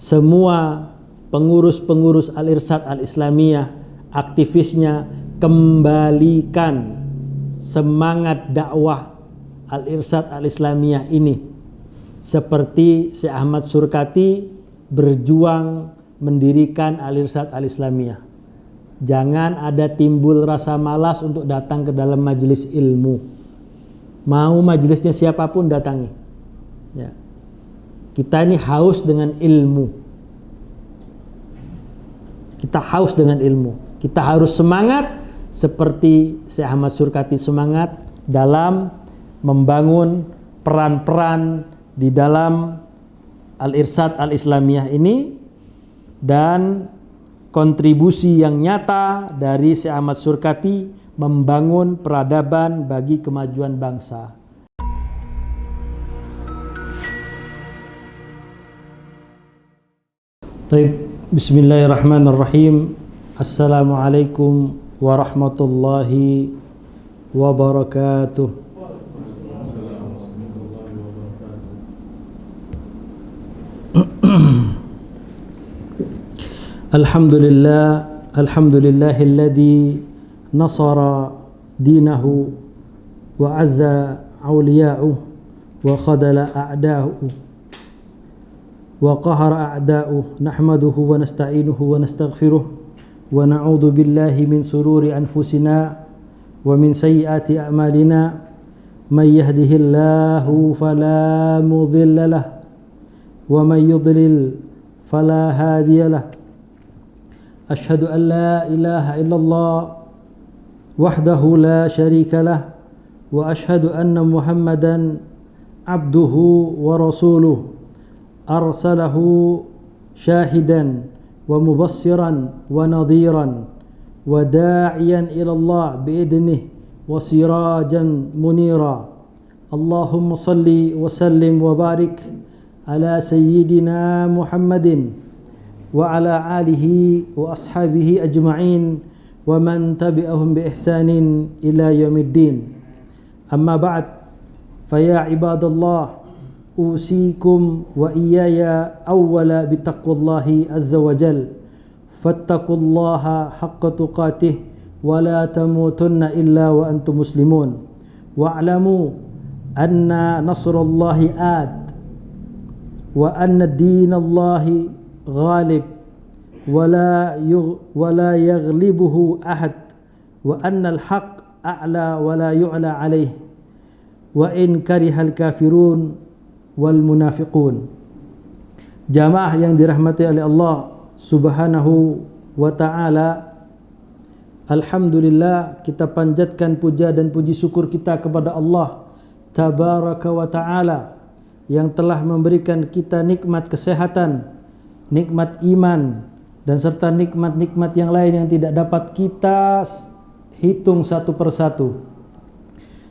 semua pengurus-pengurus Al-Irsyad Al-Islamiyah, aktivisnya, kembalikan semangat dakwah Al-Irsyad Al-Islamiyah ini seperti Syekh Ahmad Surkati berjuang mendirikan Al-Irsyad Al-Islamiyah. Jangan ada timbul rasa malas untuk datang ke dalam majelis ilmu. Mau majelisnya siapapun datangi. Ya. Kita ini haus dengan ilmu. Kita haus dengan ilmu. Kita harus semangat seperti Syekh Ahmad Surkati semangat dalam membangun peran-peran di dalam Al-Irsyad Al-Islamiyah ini, dan kontribusi yang nyata dari Syekh Ahmad Surkati membangun peradaban bagi kemajuan bangsa. Bismillahirrahmanirrahim. Assalamualaikum warahmatullahi wabarakatuh. Alhamdulillahilladzi nasara dinahu wa azza awliya'uhu wa khadala a'da'uhu wa qahara a'da'uhu, nahmaduhu wa nasta'inuhu wa nastaghfiruh wa na'udzu billahi min sururi anfusina wa min sayyiati a'malina, may yahdihillahu fala mudilla lahu wa may yudlil fala hadiya lahu. Asyhadu an la ilaha illallah wahdahu la syarika lah wa asyhadu anna Muhammadan abduhu wa rasuluh arsalahu syahidan wa mubassiran wa nadhiran wa da'iyan ila Allah biidnih wa sirajan munira. Allahumma salli wa sallim wa barik ala sayyidina Muhammadin wa ala alihi wa ashabihi ajma'in wa man tabi'ahum bi ihsanin ila yaumiddin. Amma ba'd, fa ya ibadallah, usikum wa iyaya awwala bitaqwallahi azza wa jal, fattaqullaha haqqa tuqatih wa la tamutunna illa wa antum muslimun, wa'lamu anna nasrallahi at wa anna dinallahi ghalib wa la yaghlibuhu ahad wa anna al-haq a'la wa la yu'la alayh wa in karihal kafirun wal munafiqun. Jamaah yang dirahmati oleh Allah Subhanahu wa ta'ala, alhamdulillah, kita panjatkan puja dan puji syukur kita kepada Allah Tabaraka wa ta'ala yang telah memberikan kita nikmat kesehatan, nikmat iman, dan serta nikmat-nikmat yang lain yang tidak dapat kita hitung satu persatu.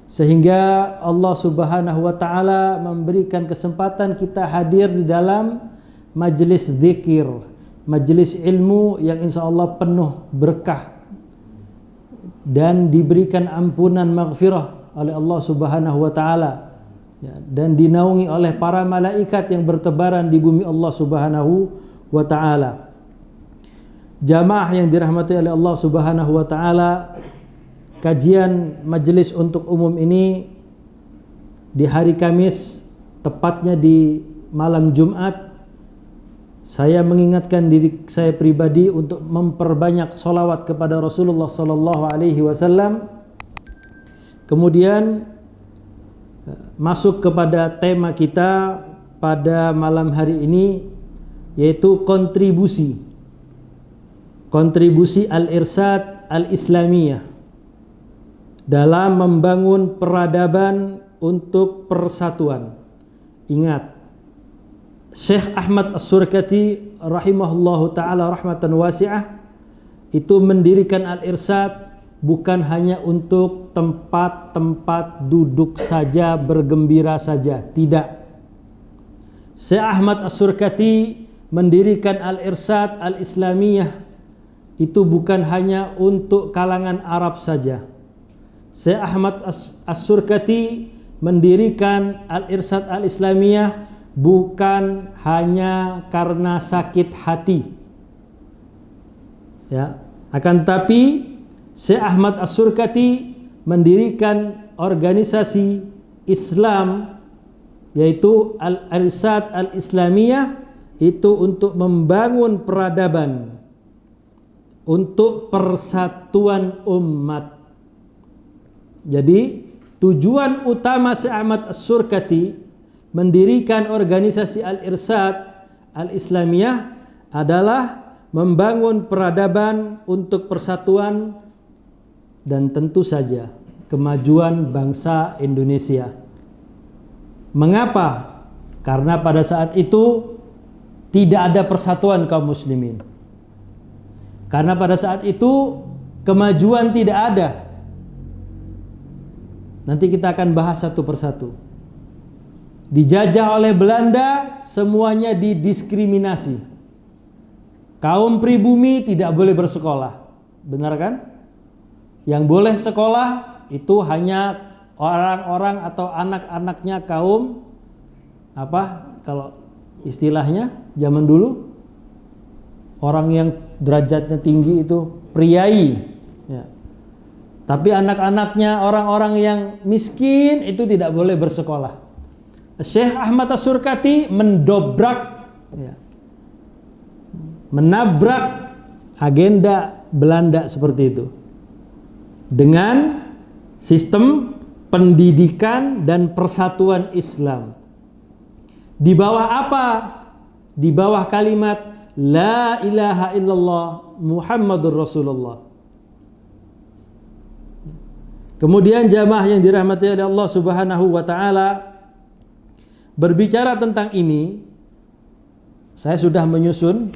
Sehingga Allah Subhanahu wa ta'ala memberikan kesempatan kita hadir di dalam majelis zikir, majelis ilmu yang insya Allah penuh berkah dan diberikan ampunan maghfirah oleh Allah Subhanahu wa ta'ala, ya, dan dinaungi oleh para malaikat yang bertebaran di bumi Allah Subhanahu wa ta'ala. Jamaah yang dirahmati oleh Allah Subhanahu wa ta'ala, kajian majelis untuk umum ini di hari Kamis, tepatnya di malam Jumat, saya mengingatkan diri saya pribadi untuk memperbanyak sholawat kepada Rasulullah sallallahu alaihi wasallam. Kemudian masuk kepada tema kita pada malam hari ini, yaitu kontribusi Al-Irsyad Al-Islamiyah dalam membangun peradaban untuk persatuan. Ingat, Syekh Ahmad As-Surkati rahimahullahu ta'ala rahmatan wasi'ah itu mendirikan Al-Irsyad bukan hanya untuk tempat-tempat duduk saja, bergembira saja, tidak. Syekh Ahmad As-Surkati mendirikan Al-Irsyad Al-Islamiyah itu bukan hanya untuk kalangan Arab saja. Syekh Ahmad As-Surkati mendirikan Al-Irsyad Al-Islamiyah bukan hanya karena sakit hati. Ya, akan tetapi Syekh Ahmad As-Surkati mendirikan organisasi Islam yaitu Al-Irsad Al-Islamiyah itu untuk membangun peradaban, untuk persatuan umat. Jadi tujuan utama Syekh Ahmad As-Surkati mendirikan organisasi Al-Irsad Al-Islamiyah adalah membangun peradaban untuk persatuan dan tentu saja kemajuan bangsa Indonesia. Mengapa? Karena pada saat itu tidak ada persatuan kaum muslimin. Karena pada saat itu kemajuan tidak ada. Nanti kita akan bahas satu persatu. Dijajah oleh Belanda, semuanya didiskriminasi. Kaum pribumi tidak boleh bersekolah. Benar kan? Yang boleh sekolah itu hanya orang-orang atau anak-anaknya kaum apa kalau istilahnya zaman dulu orang yang derajatnya tinggi itu priai ya. Tapi anak-anaknya orang-orang yang miskin itu tidak boleh bersekolah. Syekh Ahmad As-Surkati mendobrak ya, menabrak agenda Belanda seperti itu dengan sistem pendidikan dan persatuan Islam. Di bawah apa? Di bawah kalimat La ilaha illallah Muhammadur Rasulullah. Kemudian jamaah yang dirahmati oleh Allah Subhanahu wa taala, berbicara tentang ini, saya sudah menyusun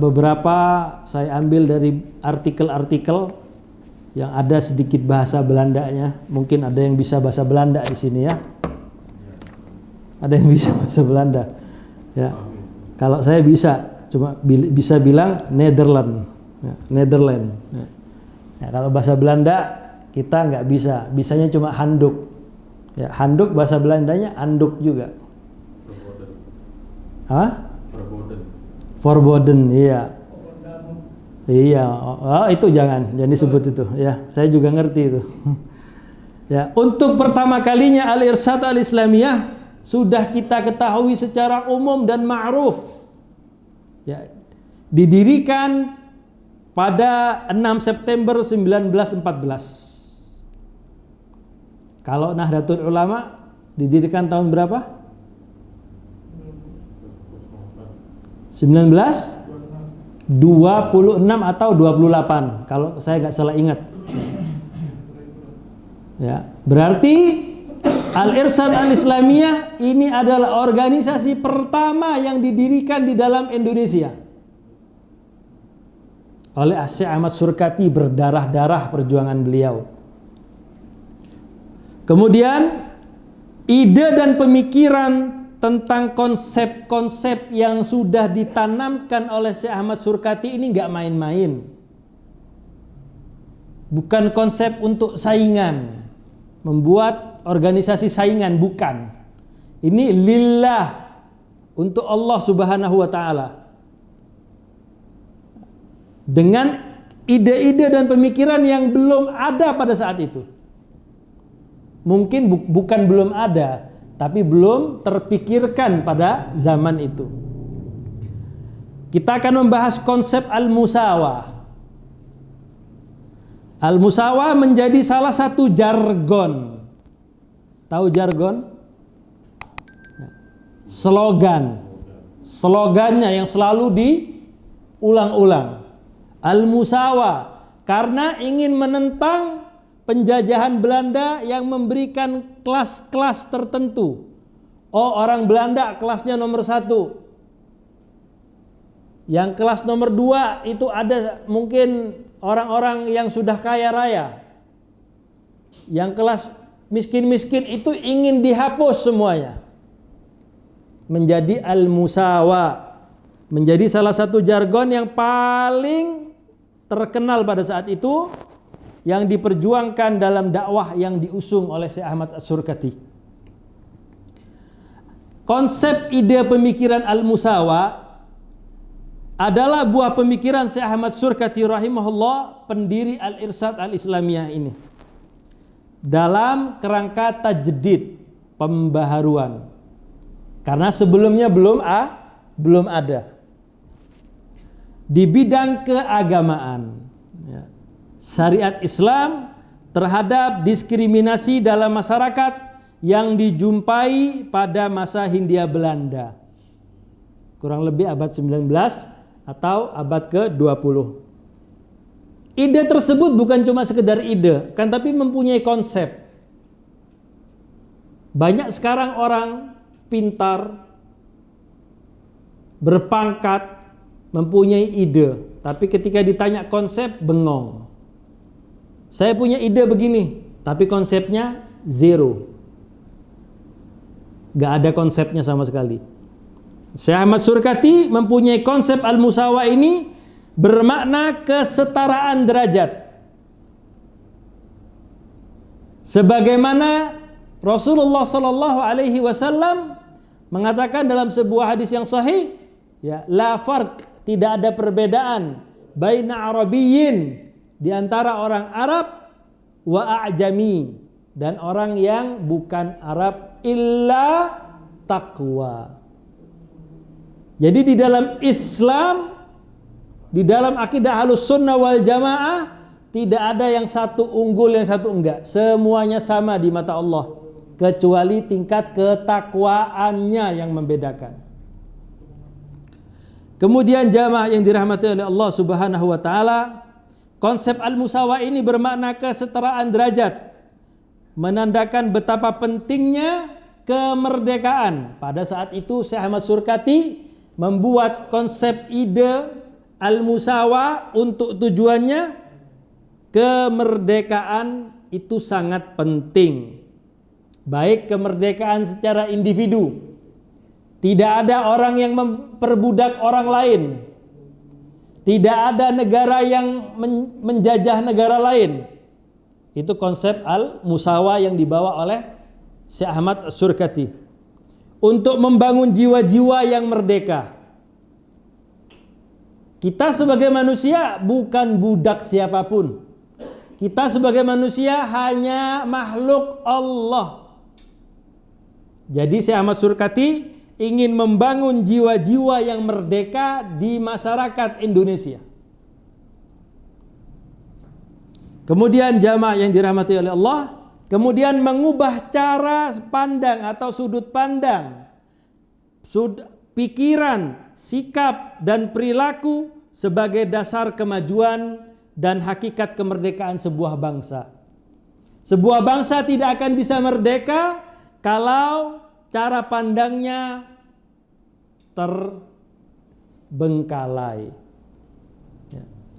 beberapa, saya ambil dari artikel-artikel yang ada sedikit bahasa Belandanya. Mungkin ada yang bisa bahasa Belanda di sini ya. Ada yang bisa bahasa Belanda. Ya. Kalau saya bisa, cuma bisa bilang Nederland. Ya, Nederland. Ya. Ya, kalau bahasa Belanda kita nggak bisa. Bisanya cuma handuk. Ya, handuk bahasa Belandanya anduk juga. Hah? Verboden, iya. Iya, oh, itu jangan disebut itu. Ya, saya juga ngerti itu. Ya, untuk pertama kalinya Al-Irsad Al-Islamiyah sudah kita ketahui secara umum dan ma'ruf. Ya, didirikan pada 6 September 1914. Kalau Nahdlatul Ulama didirikan tahun berapa? 26 atau 28 kalau saya nggak salah ingat. Ya, berarti Al-Irsad Al-Islamiyah ini adalah organisasi pertama yang didirikan di dalam Indonesia oleh Syekh Ahmad Surkati, berdarah-darah perjuangan beliau. Kemudian ide dan pemikiran tentang konsep-konsep yang sudah ditanamkan oleh Syekh Ahmad Surkati ini nggak main-main. Bukan konsep untuk saingan, membuat organisasi saingan, bukan. Ini lillah, untuk Allah Subhanahu wa taala. Dengan ide-ide dan pemikiran yang belum ada pada saat itu. Mungkin bukan belum ada, tapi belum terpikirkan pada zaman itu. Kita akan membahas konsep al-musawah. Al-musawah menjadi salah satu jargon. Tahu jargon? Slogan. Slogannya yang selalu diulang-ulang. Al-musawah, karena ingin menentang penjajahan Belanda yang memberikan kelas-kelas tertentu. Oh, orang Belanda kelasnya nomor 1. Yang kelas nomor 2 itu ada mungkin orang-orang yang sudah kaya raya. Yang kelas miskin-miskin itu ingin dihapus semuanya. Menjadi al-musawah. Menjadi salah satu jargon yang paling terkenal pada saat itu, yang diperjuangkan dalam dakwah yang diusung oleh Syekh Ahmad As-Surkati. konsep ide pemikiran al-musawa adalah buah pemikiran Syekh Ahmad Surkati rahimahullah, pendiri Al-Irsyad Al-Islamiyah ini, dalam kerangka tajdid, pembaharuan. Karena sebelumnya belum ada. Di bidang keagamaan, ya, syariat Islam terhadap diskriminasi dalam masyarakat yang dijumpai pada masa Hindia Belanda, kurang lebih abad 19 atau abad ke-20. Ide tersebut bukan cuma sekedar ide, kan, tapi mempunyai konsep. Banyak sekarang orang pintar, berpangkat, mempunyai ide, tapi ketika ditanya konsep, bengong. Saya punya ide begini, tapi konsepnya zero. Gak ada konsepnya sama sekali. Syekh Ahmad Surkati mempunyai konsep al-musawa ini bermakna kesetaraan derajat. Sebagaimana Rasulullah sallallahu alaihi wasallam mengatakan dalam sebuah hadis yang sahih, ya, la farq, tidak ada perbedaan baina arabiyyin, di antara orang Arab, wa a'jami, dan orang yang bukan Arab, illa taqwa. Jadi di dalam Islam, di dalam akidah Ahlus Sunnah wal Jamaah, tidak ada yang satu unggul, yang satu enggak. Semuanya sama di mata Allah, kecuali tingkat ketakwaannya yang membedakan. Kemudian jamaah yang dirahmati oleh Allah Subhanahu wa taala, konsep al-musawa ini bermakna kesetaraan derajat, menandakan betapa pentingnya kemerdekaan. Pada saat itu Syekh Ahmad Surkati membuat konsep ide al-musawa untuk tujuannya kemerdekaan itu sangat penting. Baik kemerdekaan secara individu, tidak ada orang yang memperbudak orang lain, tidak ada negara yang menjajah negara lain. Itu konsep al-musawa yang dibawa oleh Syekh Ahmad Surkati untuk membangun jiwa-jiwa yang merdeka. Kita sebagai manusia bukan budak siapapun. Kita sebagai manusia hanya makhluk Allah. Jadi Syekh Ahmad Surkati ingin membangun jiwa-jiwa yang merdeka di masyarakat Indonesia. Kemudian jamaah yang dirahmati oleh Allah, kemudian mengubah cara pandang atau sudut pandang, pikiran, sikap, dan perilaku sebagai dasar kemajuan dan hakikat kemerdekaan sebuah bangsa. Sebuah bangsa tidak akan bisa merdeka kalau cara pandangnya terbengkalai,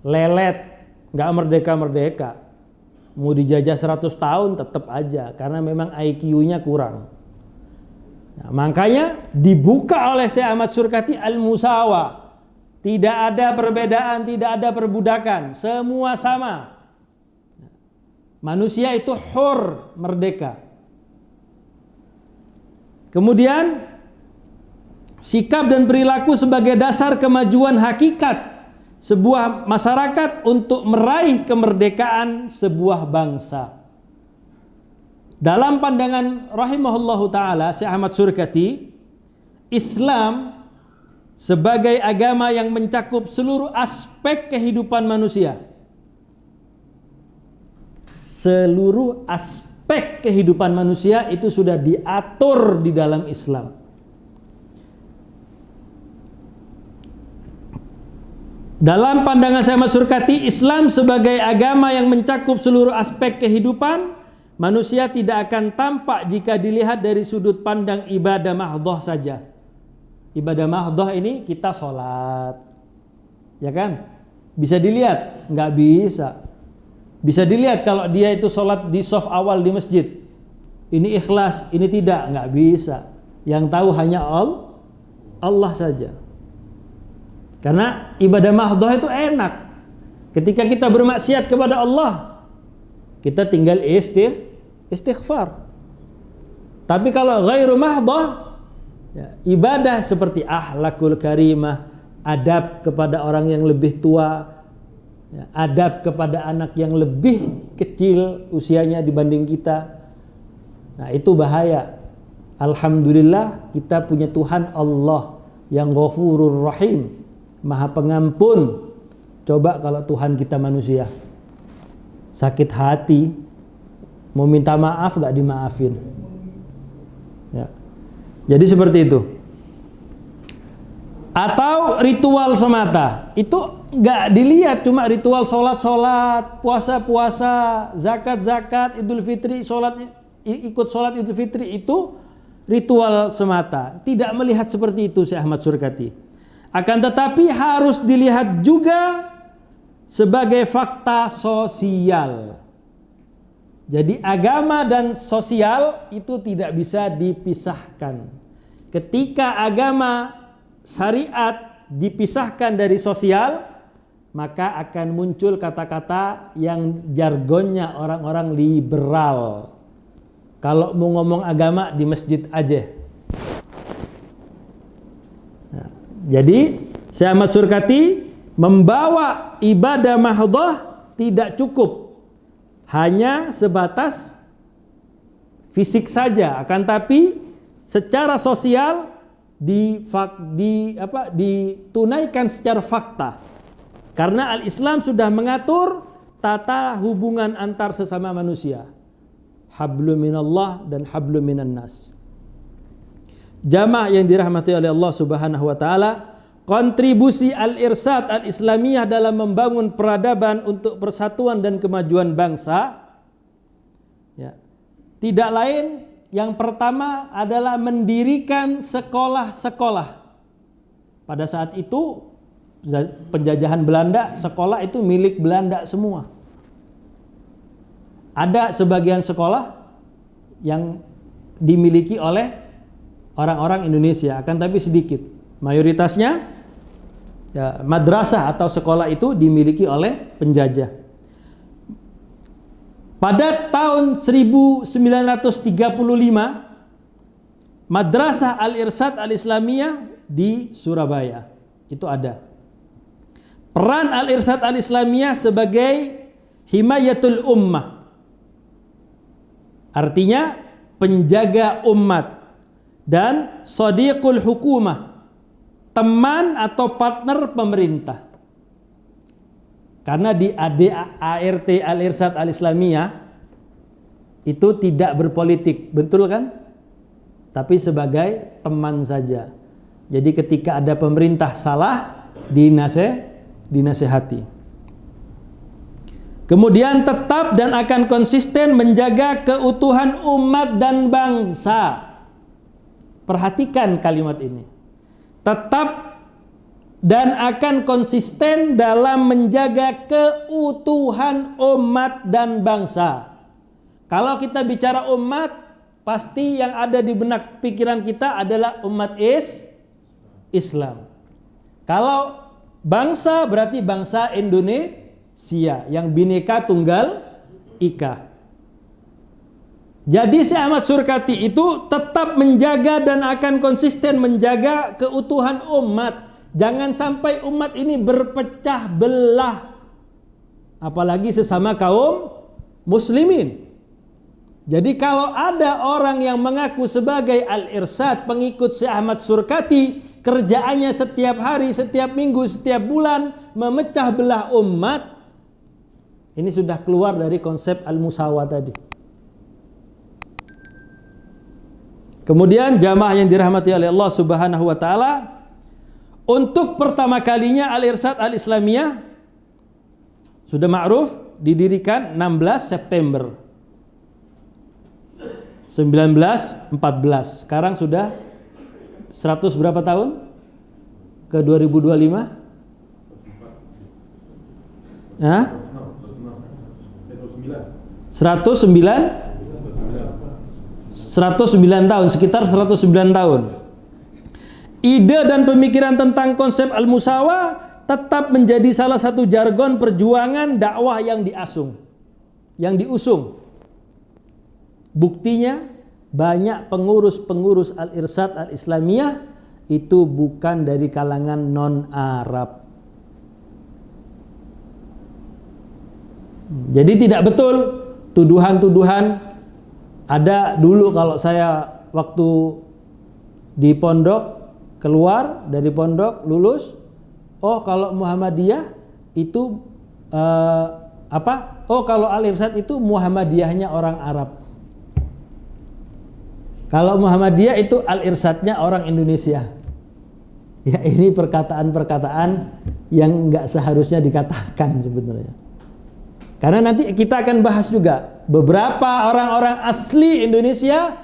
lelet, nggak merdeka-merdeka. Mau dijajah 100 tahun tetap aja, karena memang IQ-nya kurang. Nah, makanya dibuka oleh Syekh Ahmad Surkati al-musawa. Tidak ada perbedaan, tidak ada perbudakan, semua sama. Manusia itu hur, merdeka. Kemudian sikap dan perilaku sebagai dasar kemajuan hakikat sebuah masyarakat untuk meraih kemerdekaan sebuah bangsa. Dalam pandangan rahimahullahu ta'ala Syekh Ahmad Surkati, Islam sebagai agama yang mencakup seluruh aspek kehidupan manusia. Seluruh aspek kehidupan manusia itu sudah diatur di dalam Islam. Dalam pandangan Syekh Ahmad Surkati, Islam sebagai agama yang mencakup seluruh aspek kehidupan manusia tidak akan tampak jika dilihat dari sudut pandang ibadah mahdhah saja. Ibadah mahdhah ini kita sholat, ya kan? Bisa dilihat? Nggak bisa. Bisa dilihat kalau dia itu sholat di shaf awal di masjid, ini ikhlas, ini tidak, nggak bisa. Yang tahu hanya Allah saja. Karena ibadah mahdhah itu enak. Ketika kita bermaksiat kepada Allah, kita tinggal istighfar. Tapi kalau ghairu mahdhah, Ya, ibadah seperti akhlakul karimah, adab kepada orang yang lebih tua, ya, adab kepada anak yang lebih kecil usianya dibanding kita. Nah, itu bahaya. Alhamdulillah kita punya Tuhan Allah yang Ghafurur Rahim, Maha Pengampun. Coba kalau Tuhan kita manusia, sakit hati, mau minta maaf gak dimaafin. Ya. Jadi seperti itu. Atau ritual semata, itu gak dilihat, cuma ritual sholat-sholat, puasa-puasa, zakat-zakat, Idul Fitri, ikut sholat Idul Fitri, itu ritual semata. Tidak melihat seperti itu Syekh Ahmad Surkati. Akan tetapi harus dilihat juga sebagai fakta sosial. Jadi agama dan sosial itu tidak bisa dipisahkan. Ketika agama syariat dipisahkan dari sosial, maka akan muncul kata-kata yang jargonnya orang-orang liberal. Kalau mau ngomong agama di masjid aja. Nah, jadi Syekh Ahmad Surkati membawa ibadah mahdhah tidak cukup hanya sebatas fisik saja, akan tapi secara sosial ditunaikan secara fakta. Karena Al-Islam sudah mengatur tata hubungan antar sesama manusia. Hablum minallah dan hablum minan nas. Jamaah yang dirahmati oleh Allah Subhanahu wa taala, kontribusi Al-Irsad Al-Islamiyah dalam membangun peradaban untuk persatuan dan kemajuan bangsa, ya, tidak lain, yang pertama adalah mendirikan sekolah-sekolah. Pada saat itu penjajahan Belanda, sekolah itu milik Belanda semua. Ada sebagian sekolah yang dimiliki oleh orang-orang Indonesia, akan tapi sedikit. Mayoritasnya ya, madrasah atau sekolah itu dimiliki oleh penjajah. Pada tahun 1935, Madrasah Al-Irsad Al-Islamiyah di Surabaya itu ada. Peran Al-Irsad Al-Islamiyah sebagai himayatul ummah, artinya penjaga umat, dan sadiqul hukumah, teman atau partner pemerintah. Karena di ART Al-Irsad Al-Islamiyah itu tidak berpolitik, betul kan? Tapi sebagai teman saja. Jadi ketika ada pemerintah salah, dinasehati. Kemudian tetap dan akan konsisten menjaga keutuhan umat dan bangsa. Perhatikan kalimat ini. Tetap dan akan konsisten dalam menjaga keutuhan umat dan bangsa. Kalau kita bicara umat, pasti yang ada di benak pikiran kita adalah umat Islam. Kalau bangsa berarti bangsa Indonesia yang Bhinneka Tunggal Ika. Jadi Syekh Ahmad Surkati itu tetap menjaga dan akan konsisten menjaga keutuhan umat. Jangan sampai umat ini berpecah belah, apalagi sesama kaum muslimin. Jadi kalau ada orang yang mengaku sebagai Al-Irsad, pengikut Syekh Ahmad Surkati, kerjaannya setiap hari, setiap minggu, setiap bulan memecah belah umat, ini sudah keluar dari konsep al-musawah tadi. Kemudian jamaah yang dirahmati oleh Allah Subhanahu wa taala, untuk pertama kalinya Al-Irsad Al-Islamiyah sudah ma'ruf didirikan 16 September 1914. Sekarang sudah 100 berapa tahun? Ke 2025? Hah? 109 tahun, sekitar 109 tahun. Ide dan pemikiran tentang konsep al-musawah tetap menjadi salah satu jargon perjuangan dakwah yang diusung. Buktinya banyak pengurus-pengurus Al-Irsyad Al-Islamiyah itu bukan dari kalangan non-Arab. Jadi tidak betul tuduhan-tuduhan. Ada dulu kalau saya waktu di pondok, keluar dari pondok, lulus, oh kalau Muhammadiyah itu oh kalau Al-Irsyad itu Muhammadiyahnya orang Arab. Kalau Muhammadiyah itu Al-Irsyadnya orang Indonesia. Ya, ini perkataan-perkataan yang nggak seharusnya dikatakan sebenarnya. Karena nanti kita akan bahas juga beberapa orang-orang asli Indonesia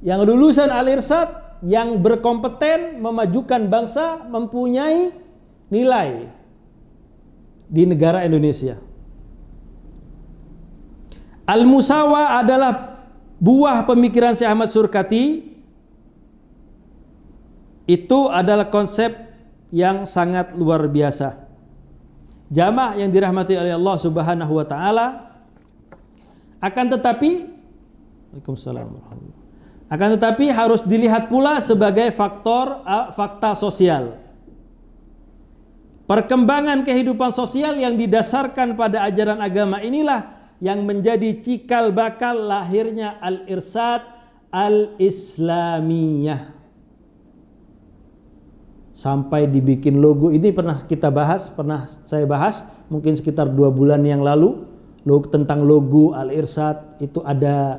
yang lulusan Al-Irsyad yang berkompeten memajukan bangsa, mempunyai nilai di negara Indonesia. Al-Musawa adalah buah pemikiran Syekh Ahmad Surkati. Itu adalah konsep yang sangat luar biasa. Jamaah yang dirahmati oleh Allah Subhanahu wa taala, akan tetapi Waalaikumsalam warahmatullahi wabarakatuh. Akan tetapi harus dilihat pula sebagai fakta sosial. Perkembangan kehidupan sosial yang didasarkan pada ajaran agama inilah yang menjadi cikal bakal lahirnya Al-Irsyad Al-Islamiyah. Sampai dibikin logo, ini pernah saya bahas mungkin sekitar 2 bulan yang lalu, tentang logo Al-Irsyad. Itu ada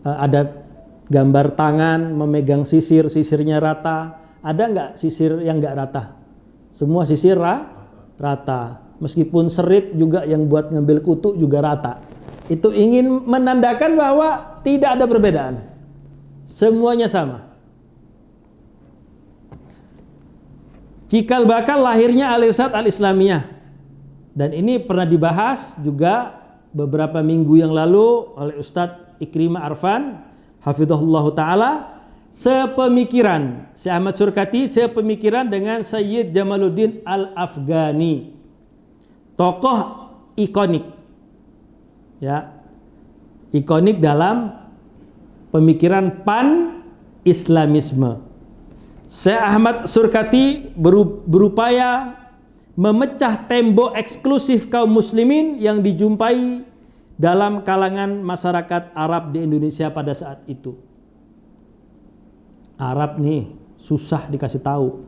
ada gambar tangan memegang sisirnya rata. Ada nggak sisir yang nggak rata? Semua sisir rata. Meskipun serit juga yang buat ngambil kutu juga rata. Itu ingin menandakan bahwa tidak ada perbedaan, semuanya sama. Cikal bakal lahirnya Al-Irsyad Al-Islamiyah. Dan ini pernah dibahas juga beberapa minggu yang lalu oleh Ustadz Ikrimah Arfan hafizahullah ta'ala, sepemikiran Syekh Ahmad Surkati, sepemikiran dengan Sayyid Jamaluddin Al-Afghani, tokoh ikonik, ya, ikonik dalam pemikiran pan-Islamisme. Syekh Ahmad Surkati berupaya memecah tembok eksklusif kaum muslimin yang dijumpai dalam kalangan masyarakat Arab di Indonesia pada saat itu. Arab nih susah dikasih tahu.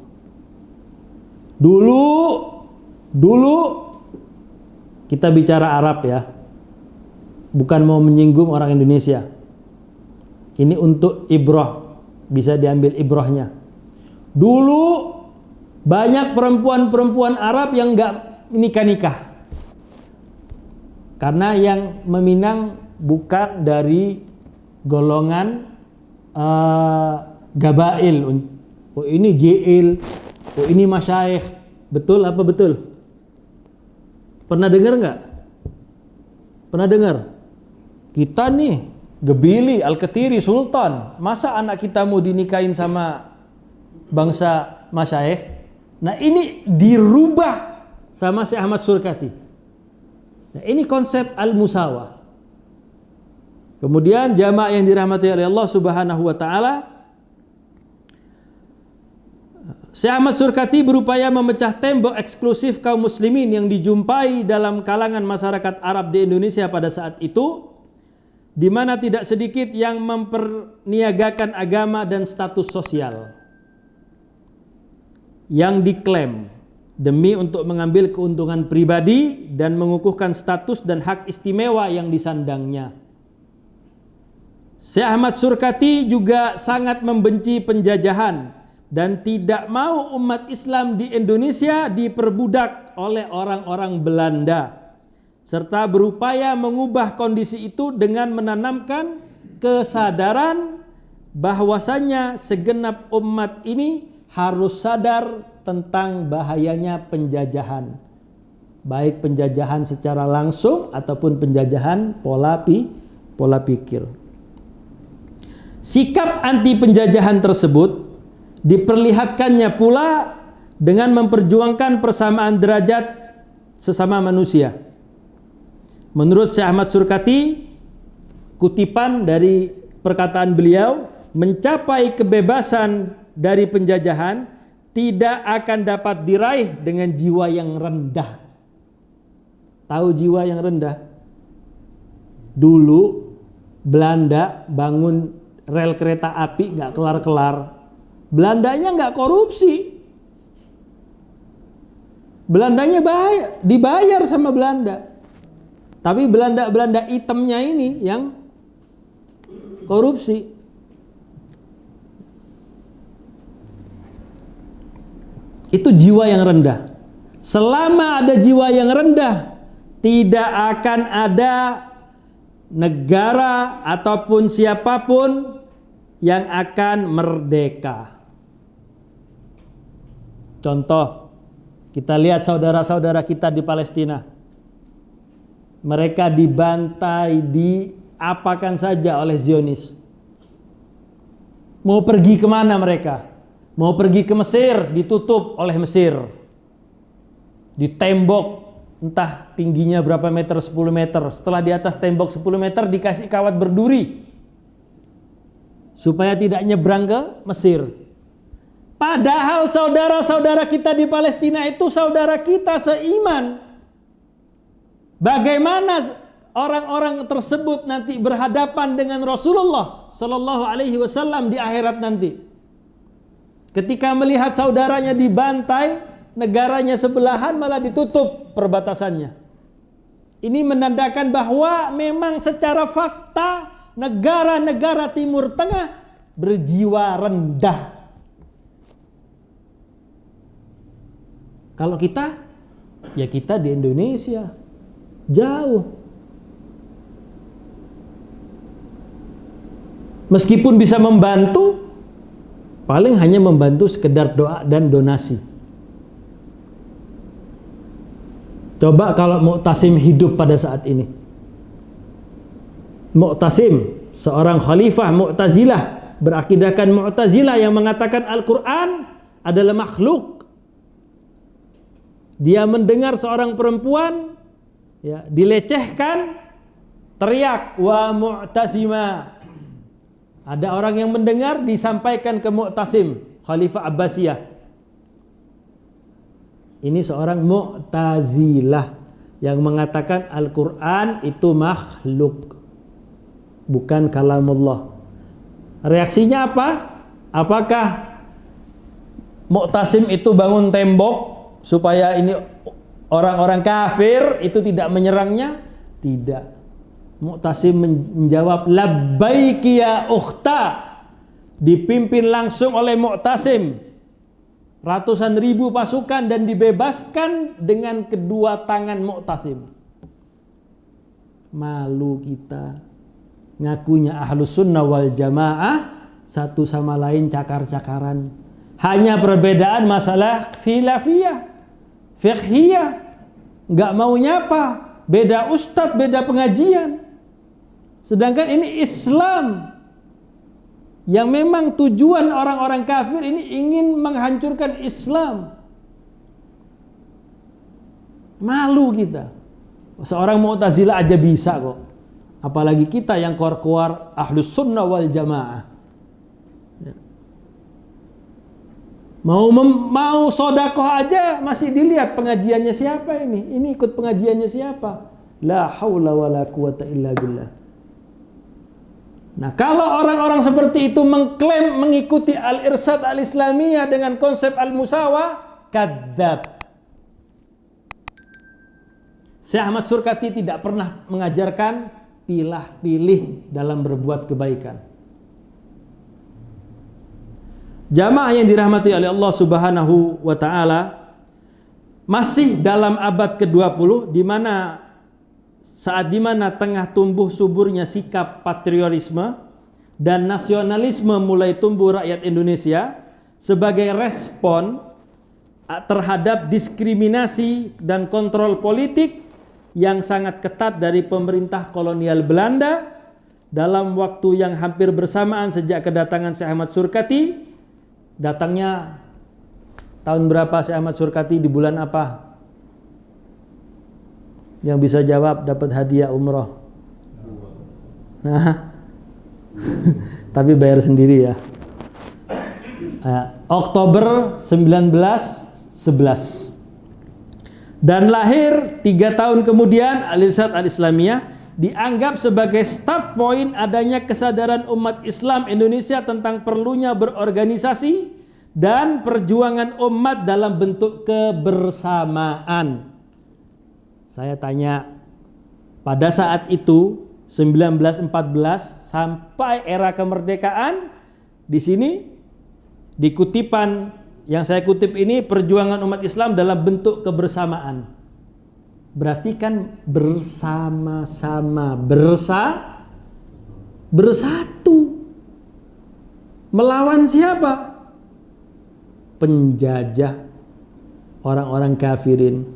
Dulu kita bicara Arab ya, bukan mau menyinggung orang Indonesia. Ini untuk ibrah, bisa diambil ibrahnya. Dulu banyak perempuan-perempuan Arab yang nggak nikah-nikah, karena yang meminang bukan dari golongan gabail. Oh ini jil, oh ini masyayikh. Betul apa betul? Pernah dengar nggak? Pernah dengar? Kita nih Gebili, Al-Ketiri, Sultan, masa anak kita mau dinikahin sama bangsa masyayikh? Nah ini dirubah sama Syekh Ahmad Surkati. Nah ini konsep al-musawa. Kemudian jamaah yang dirahmati oleh Allah Subhanahu wa taala, Syekh Ahmad Surkati berupaya memecah tembok eksklusif kaum muslimin yang dijumpai dalam kalangan masyarakat Arab di Indonesia pada saat itu, di mana tidak sedikit yang memperniagakan agama dan status sosial yang diklaim demi untuk mengambil keuntungan pribadi dan mengukuhkan status dan hak istimewa yang disandangnya. Syekh Ahmad Surkati juga sangat membenci penjajahan dan tidak mau umat Islam di Indonesia diperbudak oleh orang-orang Belanda, serta berupaya mengubah kondisi itu dengan menanamkan kesadaran bahwasannya segenap umat ini harus sadar tentang bahayanya penjajahan, baik penjajahan secara langsung ataupun penjajahan pola pikir. Sikap anti penjajahan tersebut diperlihatkannya pula dengan memperjuangkan persamaan derajat sesama manusia. Menurut Syekh Ahmad Surkati, kutipan dari perkataan beliau, mencapai kebebasan dari penjajahan tidak akan dapat diraih dengan jiwa yang rendah. Tahu jiwa yang rendah? Dulu Belanda bangun rel kereta api nggak kelar-kelar. Belandanya nggak korupsi. Belandanya dibayar sama Belanda. Tapi Belanda hitamnya ini yang korupsi. Itu jiwa yang rendah. Selama ada jiwa yang rendah, tidak akan ada negara ataupun siapapun yang akan merdeka. Contoh, kita lihat saudara-saudara kita di Palestina. Mereka dibantai, diapakan saja oleh Zionis. Mau pergi kemana mereka? Mau pergi ke Mesir, ditutup oleh Mesir. Ditembok, entah tingginya berapa meter, 10 meter. Setelah di atas tembok 10 meter, dikasih kawat berduri. Supaya tidak nyebrang ke Mesir. Padahal saudara-saudara kita di Palestina itu saudara kita seiman. Bagaimana orang-orang tersebut nanti berhadapan dengan Rasulullah Sallallahu Alaihi Wasallam di akhirat nanti? Ketika melihat saudaranya dibantai, negaranya sebelahan malah ditutup perbatasannya. Ini menandakan bahwa memang secara fakta negara-negara Timur Tengah berjiwa rendah. Kalau kita, ya kita di Indonesia jauh. Meskipun bisa membantu, paling hanya membantu sekedar doa dan donasi. Coba kalau Mu'tasim hidup pada saat ini. Mu'tasim, seorang khalifah Mu'tazilah, berakidahkan Mu'tazilah yang mengatakan Al-Quran adalah makhluk. Dia mendengar seorang perempuan ya, dilecehkan, teriak, wa Mu'tasima. Ada orang yang mendengar, disampaikan ke Mu'tasim, Khalifah Abbasiyah. Ini seorang Mu'tazilah yang mengatakan Al-Quran itu makhluk, bukan kalamullah. Reaksinya apa? Apakah Mu'tasim itu bangun tembok supaya ini orang-orang kafir itu tidak menyerangnya? Tidak. Mu'tasim menjawab, labbaiki ya ukhta. Dipimpin langsung oleh Mu'tasim, ratusan ribu pasukan, dan dibebaskan dengan kedua tangan Mu'tasim. Malu kita, ngakunya ahlus sunnah wal jamaah, satu sama lain cakar-cakaran. Hanya perbedaan masalah khilafiyah, fiqhiyah, nggak mau nyapa, beda ustadz, beda pengajian. Sedangkan ini Islam yang memang tujuan orang-orang kafir ini ingin menghancurkan Islam. Malu kita. Seorang Mu'tazilah aja bisa kok. Apalagi kita yang keluar ahlus sunnah wal jamaah. Mau sodakoh aja masih dilihat pengajiannya siapa ini. Ini ikut pengajiannya siapa. La haula wala quwata illa billah. Nah, kalau orang-orang seperti itu mengklaim mengikuti al-irsyad al-islamiyah dengan konsep al-musawa, kadzab. Syekh Ahmad Surkati tidak pernah mengajarkan pilah-pilih dalam berbuat kebaikan. Jamaah yang dirahmati oleh Allah Subhanahu wa taala, masih dalam abad ke-20 saat di mana tengah tumbuh suburnya sikap patriotisme dan nasionalisme mulai tumbuh rakyat Indonesia sebagai respon terhadap diskriminasi dan kontrol politik yang sangat ketat dari pemerintah kolonial Belanda dalam waktu yang hampir bersamaan sejak kedatangan Syekh Ahmad Surkati. Datangnya tahun berapa Syekh Ahmad Surkati, di bulan apa? Yang bisa jawab dapat hadiah umroh. Nah, Tapi bayar sendiri ya. Oktober 1911. Dan lahir 3 tahun kemudian Al-Irsyad Al-Islamiyah dianggap sebagai start point adanya kesadaran umat Islam Indonesia tentang perlunya berorganisasi dan perjuangan umat dalam bentuk kebersamaan. Saya tanya, pada saat itu 1914 sampai era kemerdekaan, di sini di kutipan yang saya kutip ini, perjuangan umat Islam dalam bentuk kebersamaan. Berarti kan bersama-sama, bersatu. Melawan siapa? Penjajah, orang-orang kafirin.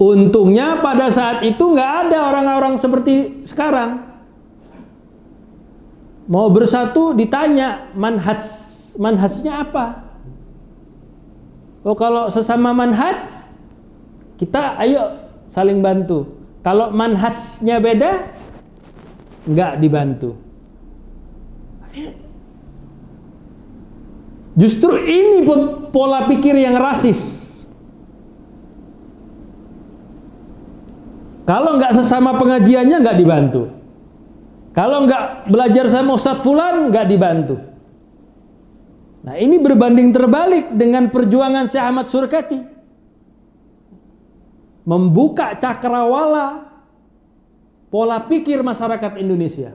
Untungnya pada saat itu nggak ada orang-orang seperti sekarang. Mau bersatu ditanya manhajnya apa? Oh, kalau sesama manhaj kita ayo saling bantu. Kalau manhajnya beda nggak dibantu. Justru ini pola pikir yang rasis. Kalau nggak sesama pengajiannya nggak dibantu. Kalau nggak belajar sama Ustadz Fulan nggak dibantu. Nah, ini berbanding terbalik dengan perjuangan Syekh Ahmad Surkati. Membuka cakrawala pola pikir masyarakat Indonesia.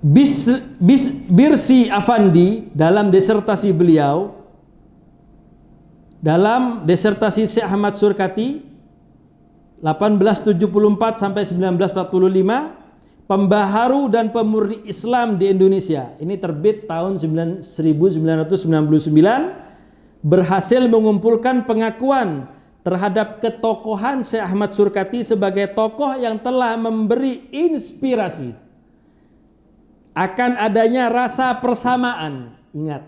Birsi Afandi dalam disertasi beliau, dalam disertasi Syekh Ahmad Surkati 1874 sampai 1945, Pembaharu dan Pemurni Islam di Indonesia. Ini terbit tahun 1999, berhasil mengumpulkan pengakuan terhadap ketokohan Syekh Ahmad Surkati sebagai tokoh yang telah memberi inspirasi akan adanya rasa persamaan. Ingat,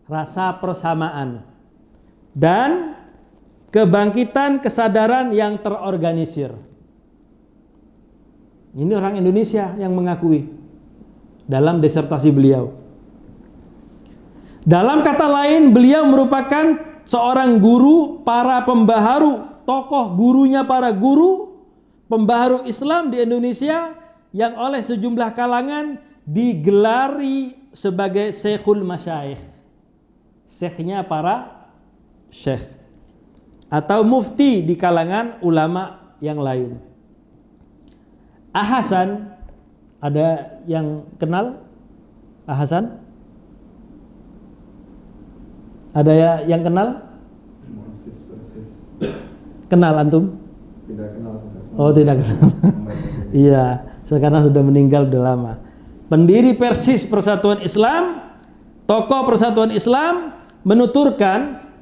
rasa persamaan dan kebangkitan kesadaran yang terorganisir. Ini orang Indonesia yang mengakui dalam disertasi beliau. Dalam kata lain, beliau merupakan seorang guru para pembaharu, tokoh gurunya para guru pembaharu Islam di Indonesia yang oleh sejumlah kalangan digelari sebagai Syekhul Masyayikh. Syekhnya para syekh atau mufti di kalangan ulama yang lain. Hasan, ada yang kenal Hasan? Ada yang kenal? Persis. Kenal antum? Tidak kenal. Oh, tidak kenal. Iya, sekarang sudah meninggal, sudah lama. Pendiri Persis Persatuan Islam, tokoh Persatuan Islam,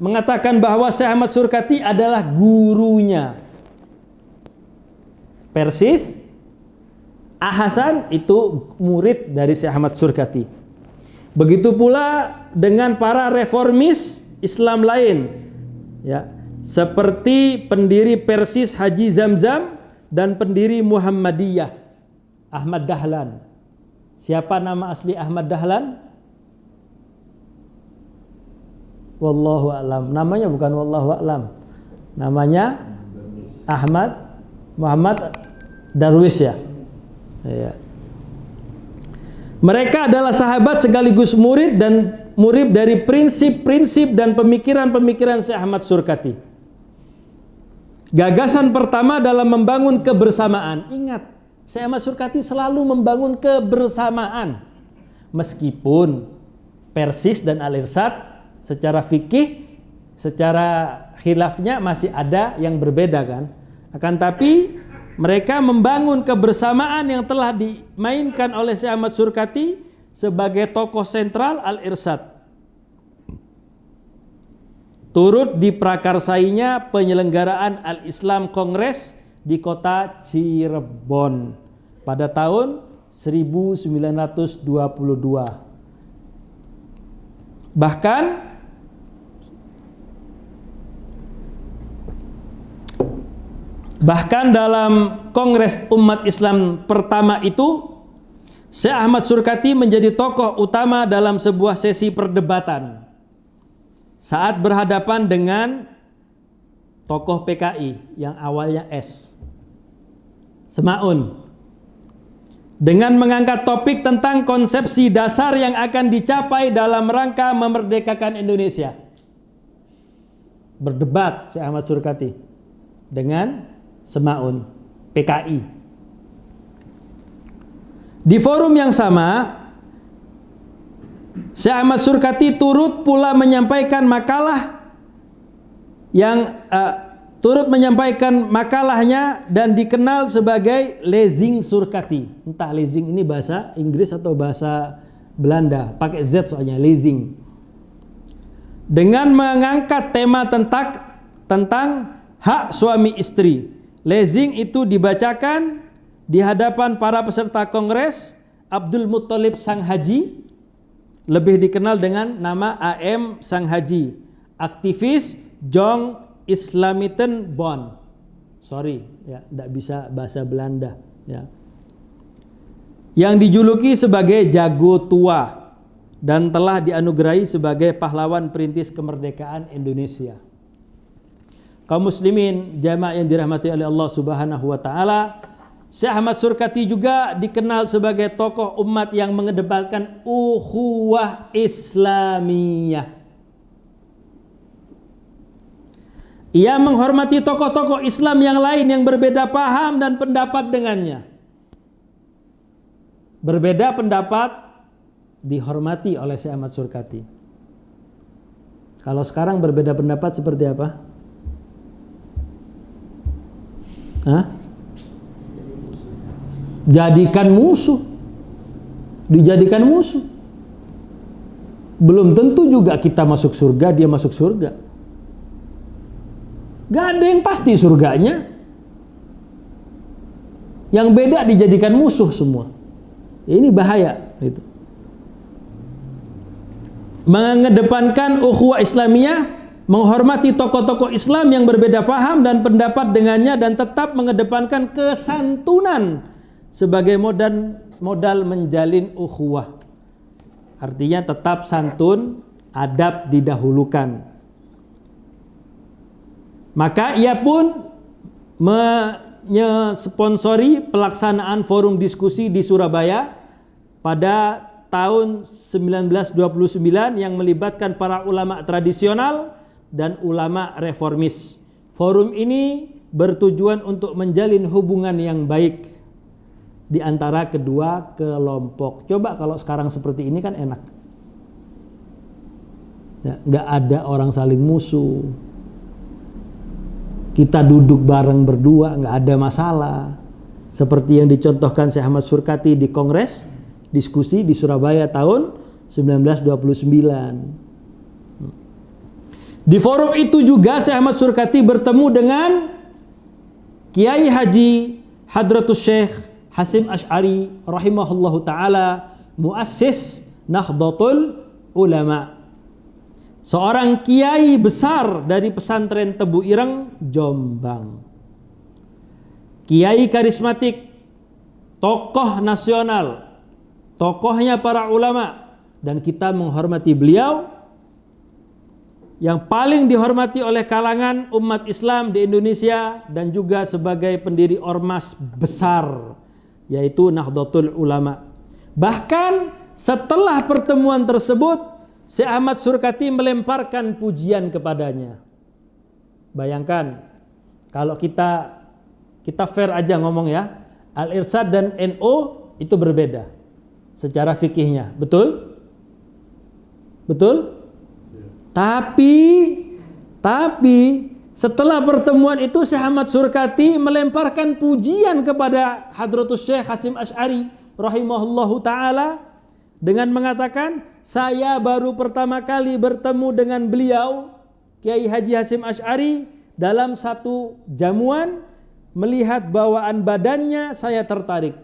mengatakan bahwa Syekh Ahmad Surkati adalah gurunya. Persis, Hasan itu murid dari Syekh Ahmad Surkati. Begitu pula dengan para reformis Islam lain, ya, seperti pendiri Persis Haji Zamzam dan pendiri Muhammadiyah Ahmad Dahlan. Siapa nama asli Ahmad Dahlan? Wallahu a'lam. Namanya bukan wallahu a'lam. Namanya Ahmad Muhammad Darwish, ya. Ya. Mereka adalah sahabat sekaligus murid dari prinsip-prinsip dan pemikiran-pemikiran Syekh Ahmad Surkati. Gagasan pertama dalam membangun kebersamaan. Ingat, Syekh Ahmad Surkati selalu membangun kebersamaan. Meskipun Persis dan Al-Irsyad secara fikih, secara khilafnya masih ada yang berbeda kan. Akan tapi mereka membangun kebersamaan yang telah dimainkan oleh Syekh Ahmad Surkati sebagai tokoh sentral Al-Irsyad. Turut diprakarsainya penyelenggaraan Al-Islam Kongres di kota Cirebon pada tahun 1922. Bahkan Bahkan dalam Kongres Umat Islam pertama itu, Syekh Ahmad Surkati menjadi tokoh utama dalam sebuah sesi perdebatan saat berhadapan dengan tokoh PKI yang awalnya S, Semaun, dengan mengangkat topik tentang konsepsi dasar yang akan dicapai dalam rangka memerdekakan Indonesia. Berdebat Syekh Ahmad Surkati dengan Semaun, PKI. Di forum yang sama, Syekh Ahmad Surkati turut pula menyampaikan makalah yang turut menyampaikan makalahnya dan dikenal sebagai Lezing Surkati. Entah Lezing ini bahasa Inggris atau bahasa Belanda, pakai Z soalnya, Lezing. Dengan mengangkat tema tentang hak suami istri. Lezing itu dibacakan di hadapan para peserta kongres Abdul Muttalib Sang Haji, lebih dikenal dengan nama AM Sang Haji, aktivis Jong Islamiten Bond. Sorry ya, tidak bisa bahasa Belanda ya. Yang dijuluki sebagai jago tua dan telah dianugerahi sebagai pahlawan perintis kemerdekaan Indonesia. Kaum muslimin jamaah yang dirahmati oleh Allah Subhanahu wa taala, Syekh Ahmad Surkati juga dikenal sebagai tokoh umat yang mengedepankan ukhuwah Islamiyah. Ia menghormati tokoh-tokoh Islam yang lain yang berbeda paham dan pendapat dengannya. Berbeda pendapat dihormati oleh Syekh Ahmad Surkati. Kalau sekarang berbeda pendapat seperti apa? Jadikan musuh. Dijadikan musuh. Belum tentu juga kita masuk surga, dia masuk surga. Gak ada yang pasti surganya. Yang beda dijadikan musuh semua. Ini bahaya gitu. Mengedepankan ukhuwah Islamiyah, menghormati tokoh-tokoh Islam yang berbeda paham dan pendapat dengannya, dan tetap mengedepankan kesantunan sebagai modal menjalin ukhuwah. Artinya tetap santun, adab didahulukan. Maka ia pun menyponsori pelaksanaan forum diskusi di Surabaya pada tahun 1929 yang melibatkan para ulama tradisional dan ulama reformis. Forum ini bertujuan untuk menjalin hubungan yang baik di antara kedua kelompok. Coba kalau sekarang seperti ini kan enak. Ya, nggak ada orang saling musuh. Kita duduk bareng berdua, nggak ada masalah. Seperti yang dicontohkan Syekh Ahmad Surkati di Kongres Diskusi di Surabaya tahun 1929. Di forum itu juga Syekh Ahmad Surkati bertemu dengan Kiai Haji Hadratus Syekh Hasim Asy'ari rahimahullahu taala, muassis Nahdlatul Ulama. Seorang kiai besar dari pesantren Tebu Ireng, Jombang. Kiai karismatik, tokoh nasional, tokohnya para ulama, dan kita menghormati beliau, yang paling dihormati oleh kalangan umat Islam di Indonesia dan juga sebagai pendiri ormas besar, yaitu Nahdlatul Ulama. Bahkan setelah pertemuan tersebut, Syekh Ahmad Surkati melemparkan pujian kepadanya. Bayangkan kalau kita fair aja ngomong ya, Al-Irsyad dan NU itu berbeda secara fikihnya, betul? Betul? Tapi setelah pertemuan itu Syekh Ahmad Surkati melemparkan pujian kepada Hadratus Syekh Hasim Asy'ari rahimahullahu taala dengan mengatakan, saya baru pertama kali bertemu dengan beliau Kiai Haji Hasim Asy'ari dalam satu jamuan, melihat bawaan badannya saya tertarik.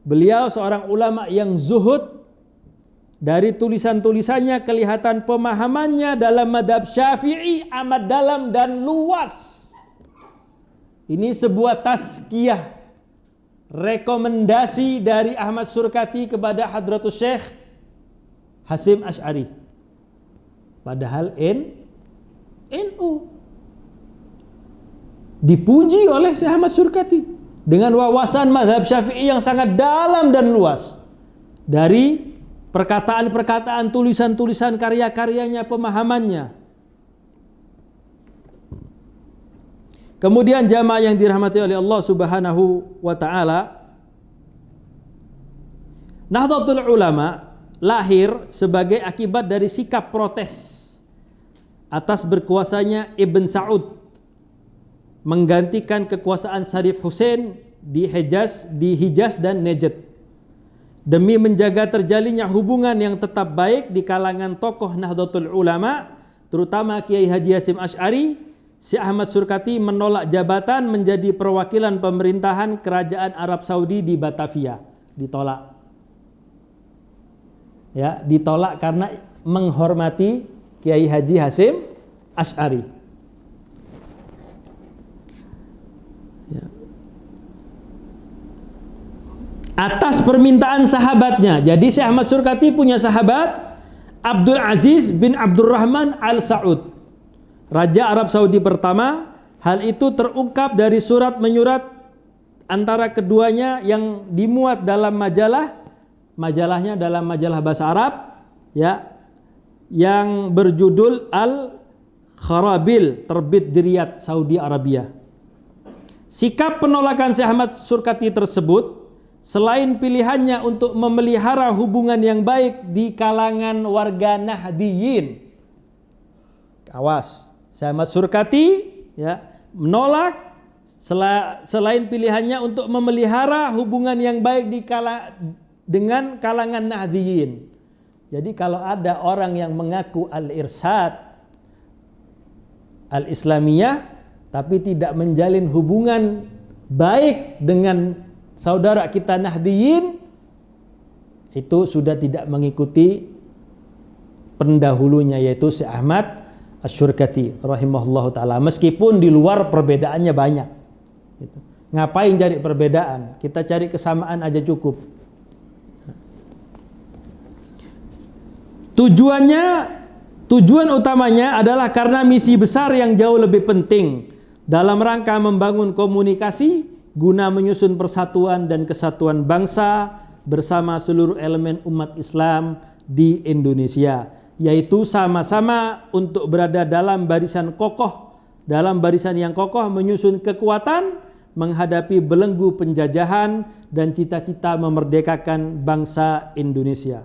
Beliau seorang ulama yang zuhud. Dari tulisan-tulisannya kelihatan pemahamannya dalam madhab Syafi'i amat dalam dan luas. Ini sebuah tazkiyah, rekomendasi dari Ahmad Surkati kepada Hadratus Syekh Hasyim Asy'ari. Padahal NU dipuji oleh Syekh Ahmad Surkati dengan wawasan mazhab Syafi'i yang sangat dalam dan luas. Dari perkataan-perkataan, tulisan-tulisan, karya-karyanya, pemahamannya. Kemudian jamaah yang dirahmati oleh Allah Subhanahu wa taala, Nahdlatul Ulama lahir sebagai akibat dari sikap protes atas berkuasanya Ibn Saud menggantikan kekuasaan Syarif Hussein di Hijaz dan Najd, demi menjaga terjalinnya hubungan yang tetap baik di kalangan tokoh Nahdlatul Ulama, terutama Kiai Haji Hasyim Asy'ari. Syekh Ahmad Surkati menolak jabatan menjadi perwakilan pemerintahan Kerajaan Arab Saudi di Batavia. Ditolak. Ya, ditolak karena menghormati Kiai Haji Hasyim Asy'ari. Ya. Atas permintaan sahabatnya. Jadi Syekh Ahmad Surkati punya sahabat Abdul Aziz bin Abdurrahman Al Saud, Raja Arab Saudi pertama. Hal itu terungkap dari surat menyurat antara keduanya yang dimuat dalam majalahnya dalam majalah bahasa Arab, ya, yang berjudul Al-Kharabil, terbit di Riyadh, Saudi Arabia. Sikap penolakan Syekh Ahmad Surkati tersebut, selain pilihannya untuk memelihara hubungan yang baik di kalangan warga Nahdiyin, awas, Syekh Ahmad Surkati ya menolak selain pilihannya untuk memelihara hubungan yang baik dengan kalangan Nahdiyin. Jadi kalau ada orang yang mengaku al-irsyad al-islamiyah tapi tidak menjalin hubungan baik dengan saudara kita Nahdiyin, itu sudah tidak mengikuti pendahulunya, yaitu Syekh Ahmad Asy-Syurkati rahimahullahu ta'ala, meskipun di luar perbedaannya banyak gitu. Ngapain cari perbedaan, kita cari kesamaan aja cukup. Tujuan utamanya adalah karena misi besar yang jauh lebih penting dalam rangka membangun komunikasi guna menyusun persatuan dan kesatuan bangsa bersama seluruh elemen umat Islam di Indonesia, yaitu sama-sama untuk berada dalam barisan yang kokoh menyusun kekuatan menghadapi belenggu penjajahan dan cita-cita memerdekakan bangsa Indonesia.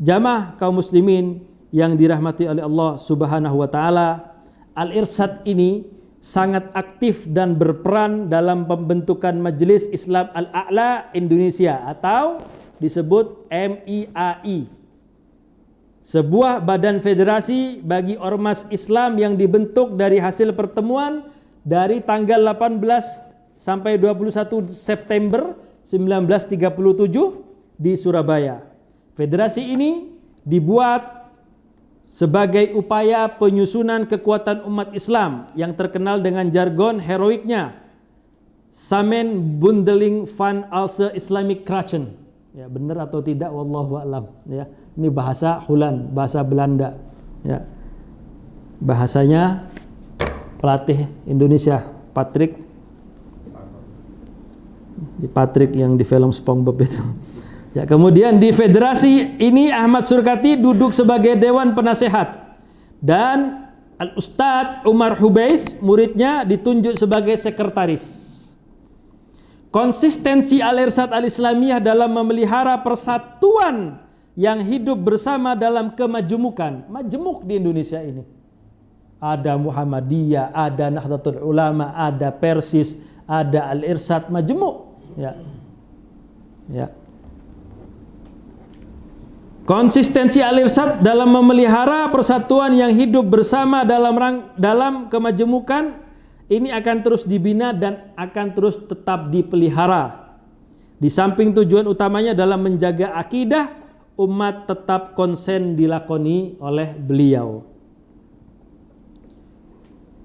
Jamaah kaum muslimin yang dirahmati oleh Allah Subhanahu wa taala, Al-Irsyad ini sangat aktif dan berperan dalam pembentukan Majelis Islam Al-A'la Indonesia atau disebut MIAI. Sebuah badan federasi bagi ormas Islam yang dibentuk dari hasil pertemuan dari tanggal 18 sampai 21 September 1937 di Surabaya. Federasi ini dibuat sebagai upaya penyusunan kekuatan umat Islam yang terkenal dengan jargon heroiknya Samenbundeling van Alse Islamic Krachten. Ya, benar atau tidak wallahu a'lam ya. Ini bahasa Hulan, bahasa Belanda ya. Bahasanya pelatih Indonesia Patrick yang di film SpongeBob itu. Ya, kemudian di federasi ini Ahmad Surkati duduk sebagai dewan penasehat dan Al-Ustadz Umar Hubais muridnya ditunjuk sebagai sekretaris. Konsistensi Al-Irsyad Al-Islamiyah dalam memelihara persatuan yang hidup bersama dalam kemajemukan. Majemuk di Indonesia ini. Ada Muhammadiyah, ada Nahdlatul Ulama, ada Persis, ada Al-Irsyad, majemuk. Ya. Ya. Konsistensi Al-Irsyad dalam memelihara persatuan yang hidup bersama dalam kemajemukan ini akan terus dibina dan akan terus tetap dipelihara. Di samping tujuan utamanya dalam menjaga akidah umat tetap konsen dilakoni oleh beliau.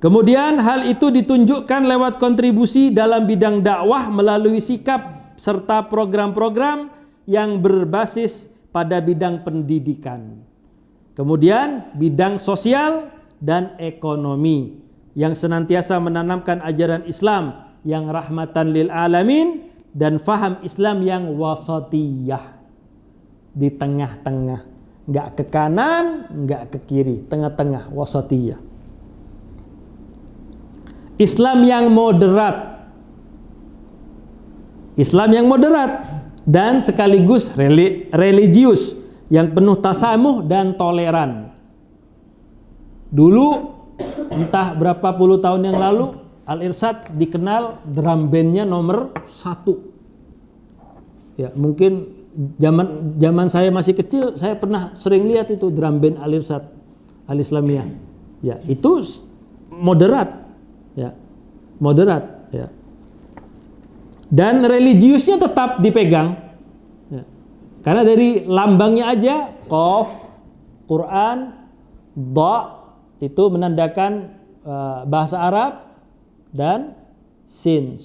Kemudian hal itu ditunjukkan lewat kontribusi dalam bidang dakwah melalui sikap serta program-program yang berbasis pada bidang pendidikan. Kemudian bidang sosial dan ekonomi yang senantiasa menanamkan ajaran Islam yang rahmatan lil alamin dan faham Islam yang wasatiyah, di tengah-tengah, enggak ke kanan, enggak ke kiri, tengah-tengah, wasatiyah. Islam yang moderat. Islam yang moderat dan sekaligus religius yang penuh tasamuh dan toleran. Dulu entah berapa puluh tahun yang lalu Al-Irsyad dikenal drum bandnya nomor 1. Ya, mungkin zaman saya masih kecil saya pernah sering lihat itu drum band Al-Irsyad Al-Islamiyah. Ya, itu moderat. Ya, moderat, ya. Dan religiusnya tetap dipegang, ya. Karena dari lambangnya aja Qaf, Quran, Dha itu menandakan bahasa Arab, dan Sin,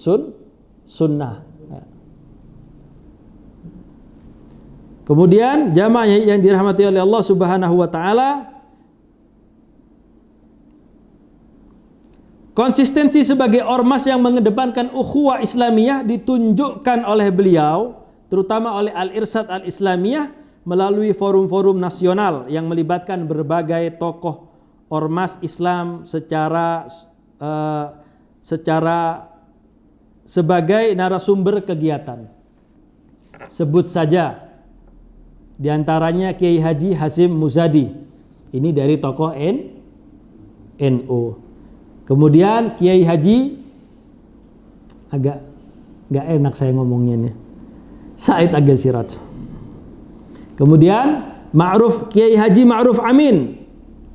sunnah, ya. Kemudian jamaah yang dirahmati oleh Allah Subhanahu wa taala, konsistensi sebagai ormas yang mengedepankan ukhuwah Islamiyah ditunjukkan oleh beliau, terutama oleh Al-Irsyad Al-Islamiyah melalui forum-forum nasional yang melibatkan berbagai tokoh ormas Islam secara sebagai narasumber kegiatan. Sebut saja diantaranya Kiai Haji Hasyim Muzadi, ini dari tokoh NU. Kemudian Kiai Haji, agak nggak enak saya ngomongnya, Said Agha Siraj. Kemudian Kiai Haji Ma'ruf Amin,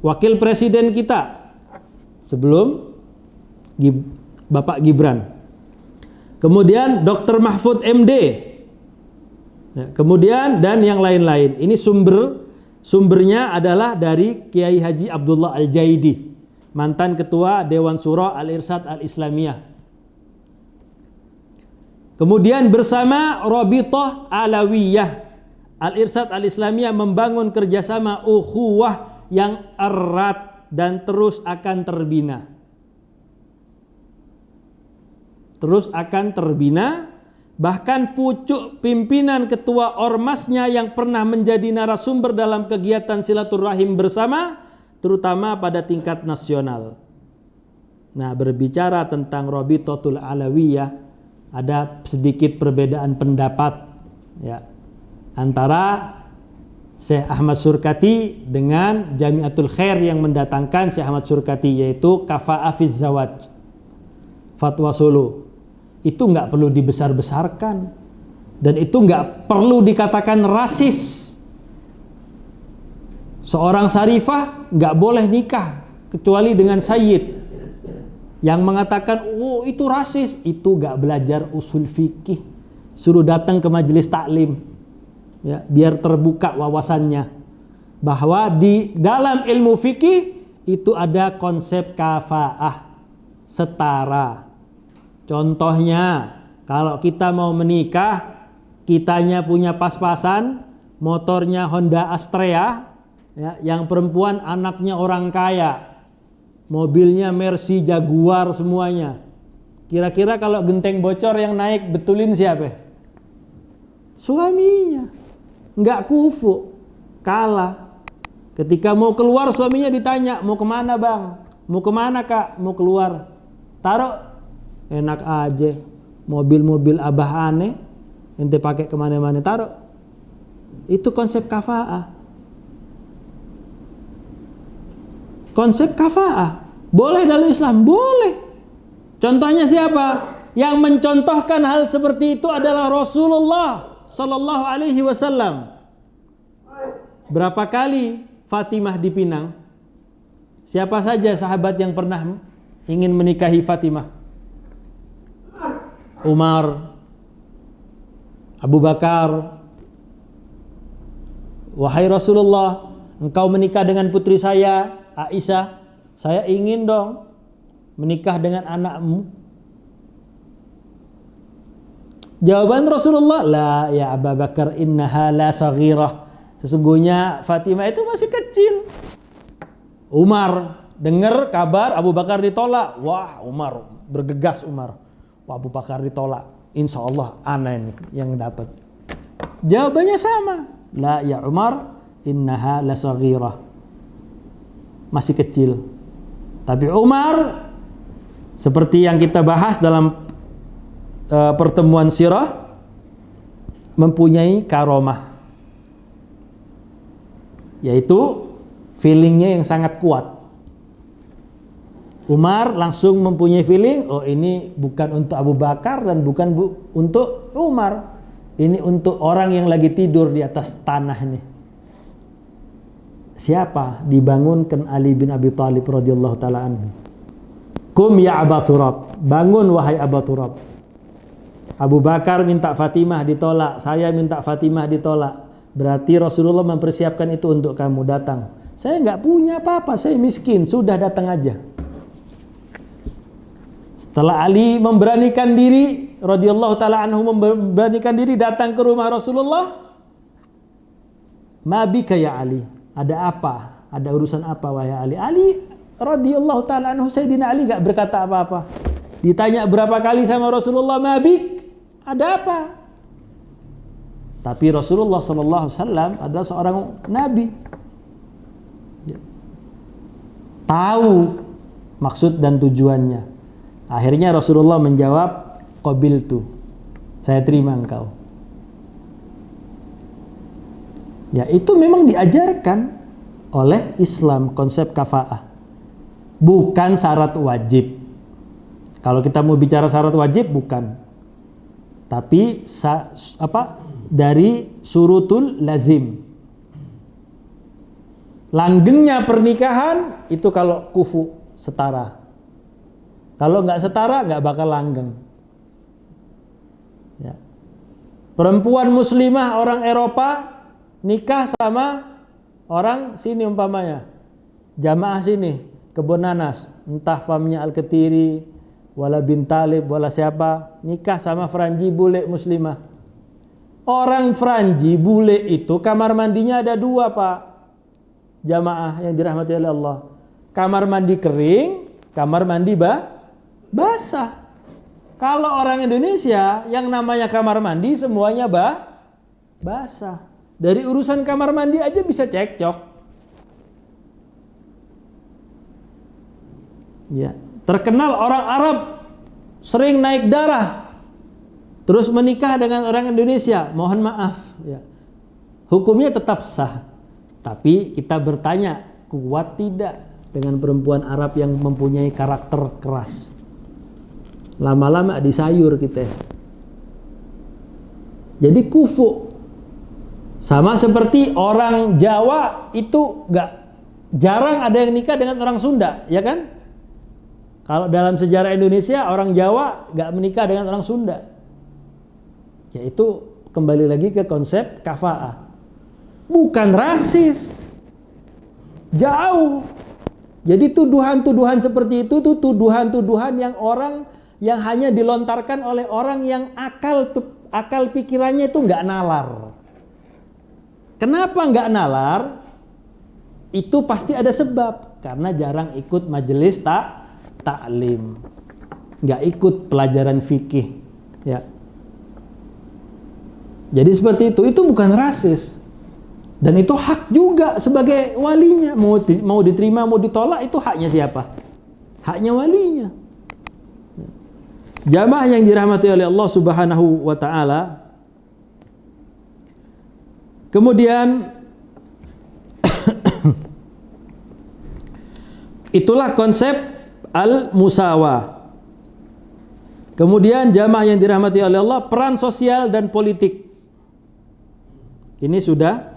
wakil presiden kita sebelum Bapak Gibran. Kemudian Dr. Mahfud MD. Ya, kemudian dan yang lain-lain. Ini sumbernya adalah dari Kiai Haji Abdullah Al-Jaidi, mantan ketua Dewan Syura Al-Irsyad Al-Islamiyah. Kemudian bersama Rabithah Alawiyah, Al-Irsyad Al-Islamiyah membangun kerjasama ukhuwah yang erat dan terus akan terbina. Bahkan pucuk pimpinan ketua ormasnya yang pernah menjadi narasumber dalam kegiatan silaturahim bersama, terutama pada tingkat nasional. Nah, berbicara tentang Rabithatul Alawiyah, ada sedikit perbedaan pendapat, ya, antara Syekh Ahmad Surkati dengan Jamiatul Khair yang mendatangkan Syekh Ahmad Surkati, yaitu Kafa'ah fiz Zawaj, Fatwa Solo. Itu nggak perlu dibesar-besarkan, dan itu nggak perlu dikatakan rasis. Seorang syarifah nggak boleh nikah kecuali dengan sayyid. Yang mengatakan, oh itu rasis, itu nggak belajar usul fikih. Suruh datang ke majelis taklim, ya, biar terbuka wawasannya bahwa di dalam ilmu fikih itu ada konsep kafaah, setara. Contohnya, kalau kita mau menikah, kitanya punya pas-pasan, motornya Honda Astrea, ya, yang perempuan anaknya orang kaya, mobilnya Mercy Jaguar semuanya. Kira-kira kalau genteng bocor yang naik betulin siapa? Suaminya. Nggak kufu, kalah. Ketika mau keluar suaminya ditanya, mau kemana bang? Mau kemana kak? Mau keluar. Taruh. Enak aja, mobil-mobil abah aneh ente pakai kemana-mana, taruh. Itu konsep kafaah. Konsep kafaah boleh dalam Islam, boleh. Contohnya siapa? Yang mencontohkan hal seperti itu adalah Rasulullah Sallallahu Alaihi Wasallam. Berapa kali Fatimah dipinang? Siapa saja sahabat yang pernah ingin menikahi Fatimah? Umar, Abu Bakar. Wahai Rasulullah, engkau menikah dengan putri saya, Aisyah. Saya ingin dong. menikah dengan anakmu? Jawaban Rasulullah, la ya Abu Bakar innaha la saghirah. Sesungguhnya Fatimah itu masih kecil. Umar dengar kabar Abu Bakar ditolak. Wah, Umar bergegas. Wah, Abu Bakar ditolak. Insya Allah ana ini yang dapat. Jawabannya sama. La ya Umar innaha la saghirah. Masih kecil. Tapi Umar seperti yang kita bahas dalam pertemuan sirah, mempunyai karomah, yaitu feelingnya yang sangat kuat. Umar langsung mempunyai feeling, oh ini bukan untuk Abu Bakar dan bukan untuk Umar, ini untuk orang yang lagi tidur di atas tanah ini. Siapa? Dibangunkan Ali bin Abi Thalib radhiyallahu taala anhu. Kum ya Aba Turab, bangun wahai Aba Turab. Abu Bakar minta Fatimah ditolak, saya minta Fatimah ditolak. Berarti Rasulullah mempersiapkan itu untuk kamu datang. Saya nggak punya apa-apa, saya miskin, sudah datang aja. Setelah Ali memberanikan diri, radhiyallahu taala anhu memberanikan diri datang ke rumah Rasulullah. Ma bika ya Ali? Ada apa? Ada urusan apa wahai Ali? Ali radhiyallahu taala anhu, Sayyidina Ali enggak berkata apa-apa. Ditanya berapa kali sama Rasulullah, ma bik? Ada apa? Tapi Rasulullah sallallahu alaihi wasallam adalah seorang nabi. Tahu maksud dan tujuannya. Akhirnya Rasulullah menjawab, qabiltu. Saya terima engkau. Ya, itu memang diajarkan oleh Islam, konsep kafaah. Bukan syarat wajib. Kalau kita mau bicara syarat wajib, bukan. Tapi dari surutul lazim. Langgengnya pernikahan itu kalau kufu, setara. Kalau nggak setara, nggak bakal langgeng. Ya. Perempuan muslimah orang Eropa nikah sama orang sini umpamanya, jamaah sini, Kebun Nanas, entah famnya Al-Ketiri, wala bin Talib, wala siapa, nikah sama Franji bule muslimah. Orang Franji bule itu kamar mandinya ada dua, Pak. Jamaah yang dirahmati oleh Allah. Kamar mandi kering, kamar mandi basah. Kalau orang Indonesia yang namanya kamar mandi semuanya basah. Dari urusan kamar mandi aja bisa cekcok. Ya, terkenal orang Arab sering naik darah, terus menikah dengan orang Indonesia. Mohon maaf, ya. Hukumnya tetap sah. Tapi kita bertanya, kuat tidak dengan perempuan Arab yang mempunyai karakter keras? Lama-lama disayur kita. Jadi kufu. Sama seperti orang Jawa itu jarang ada yang nikah dengan orang Sunda, ya kan? Kalau dalam sejarah Indonesia orang Jawa gak menikah dengan orang Sunda. Yaitu kembali lagi ke konsep kafaah. Bukan rasis. Jauh. Jadi tuduhan-tuduhan seperti itu tuh tuduhan-tuduhan yang hanya dilontarkan oleh orang yang akal pikirannya itu nggak nalar. Kenapa nggak nalar? Itu pasti ada sebab. Karena jarang ikut majelis taklim, nggak ikut pelajaran fikih. Ya. Jadi seperti itu. Itu bukan rasis. Dan itu hak juga sebagai walinya. Mau diterima, mau ditolak, itu haknya siapa? Haknya walinya. Jamaah yang dirahmati oleh Allah Subhanahu wa ta'ala. Kemudian itulah konsep al-musawa. Kemudian jamaah yang dirahmati oleh Allah, peran sosial dan politik. Ini sudah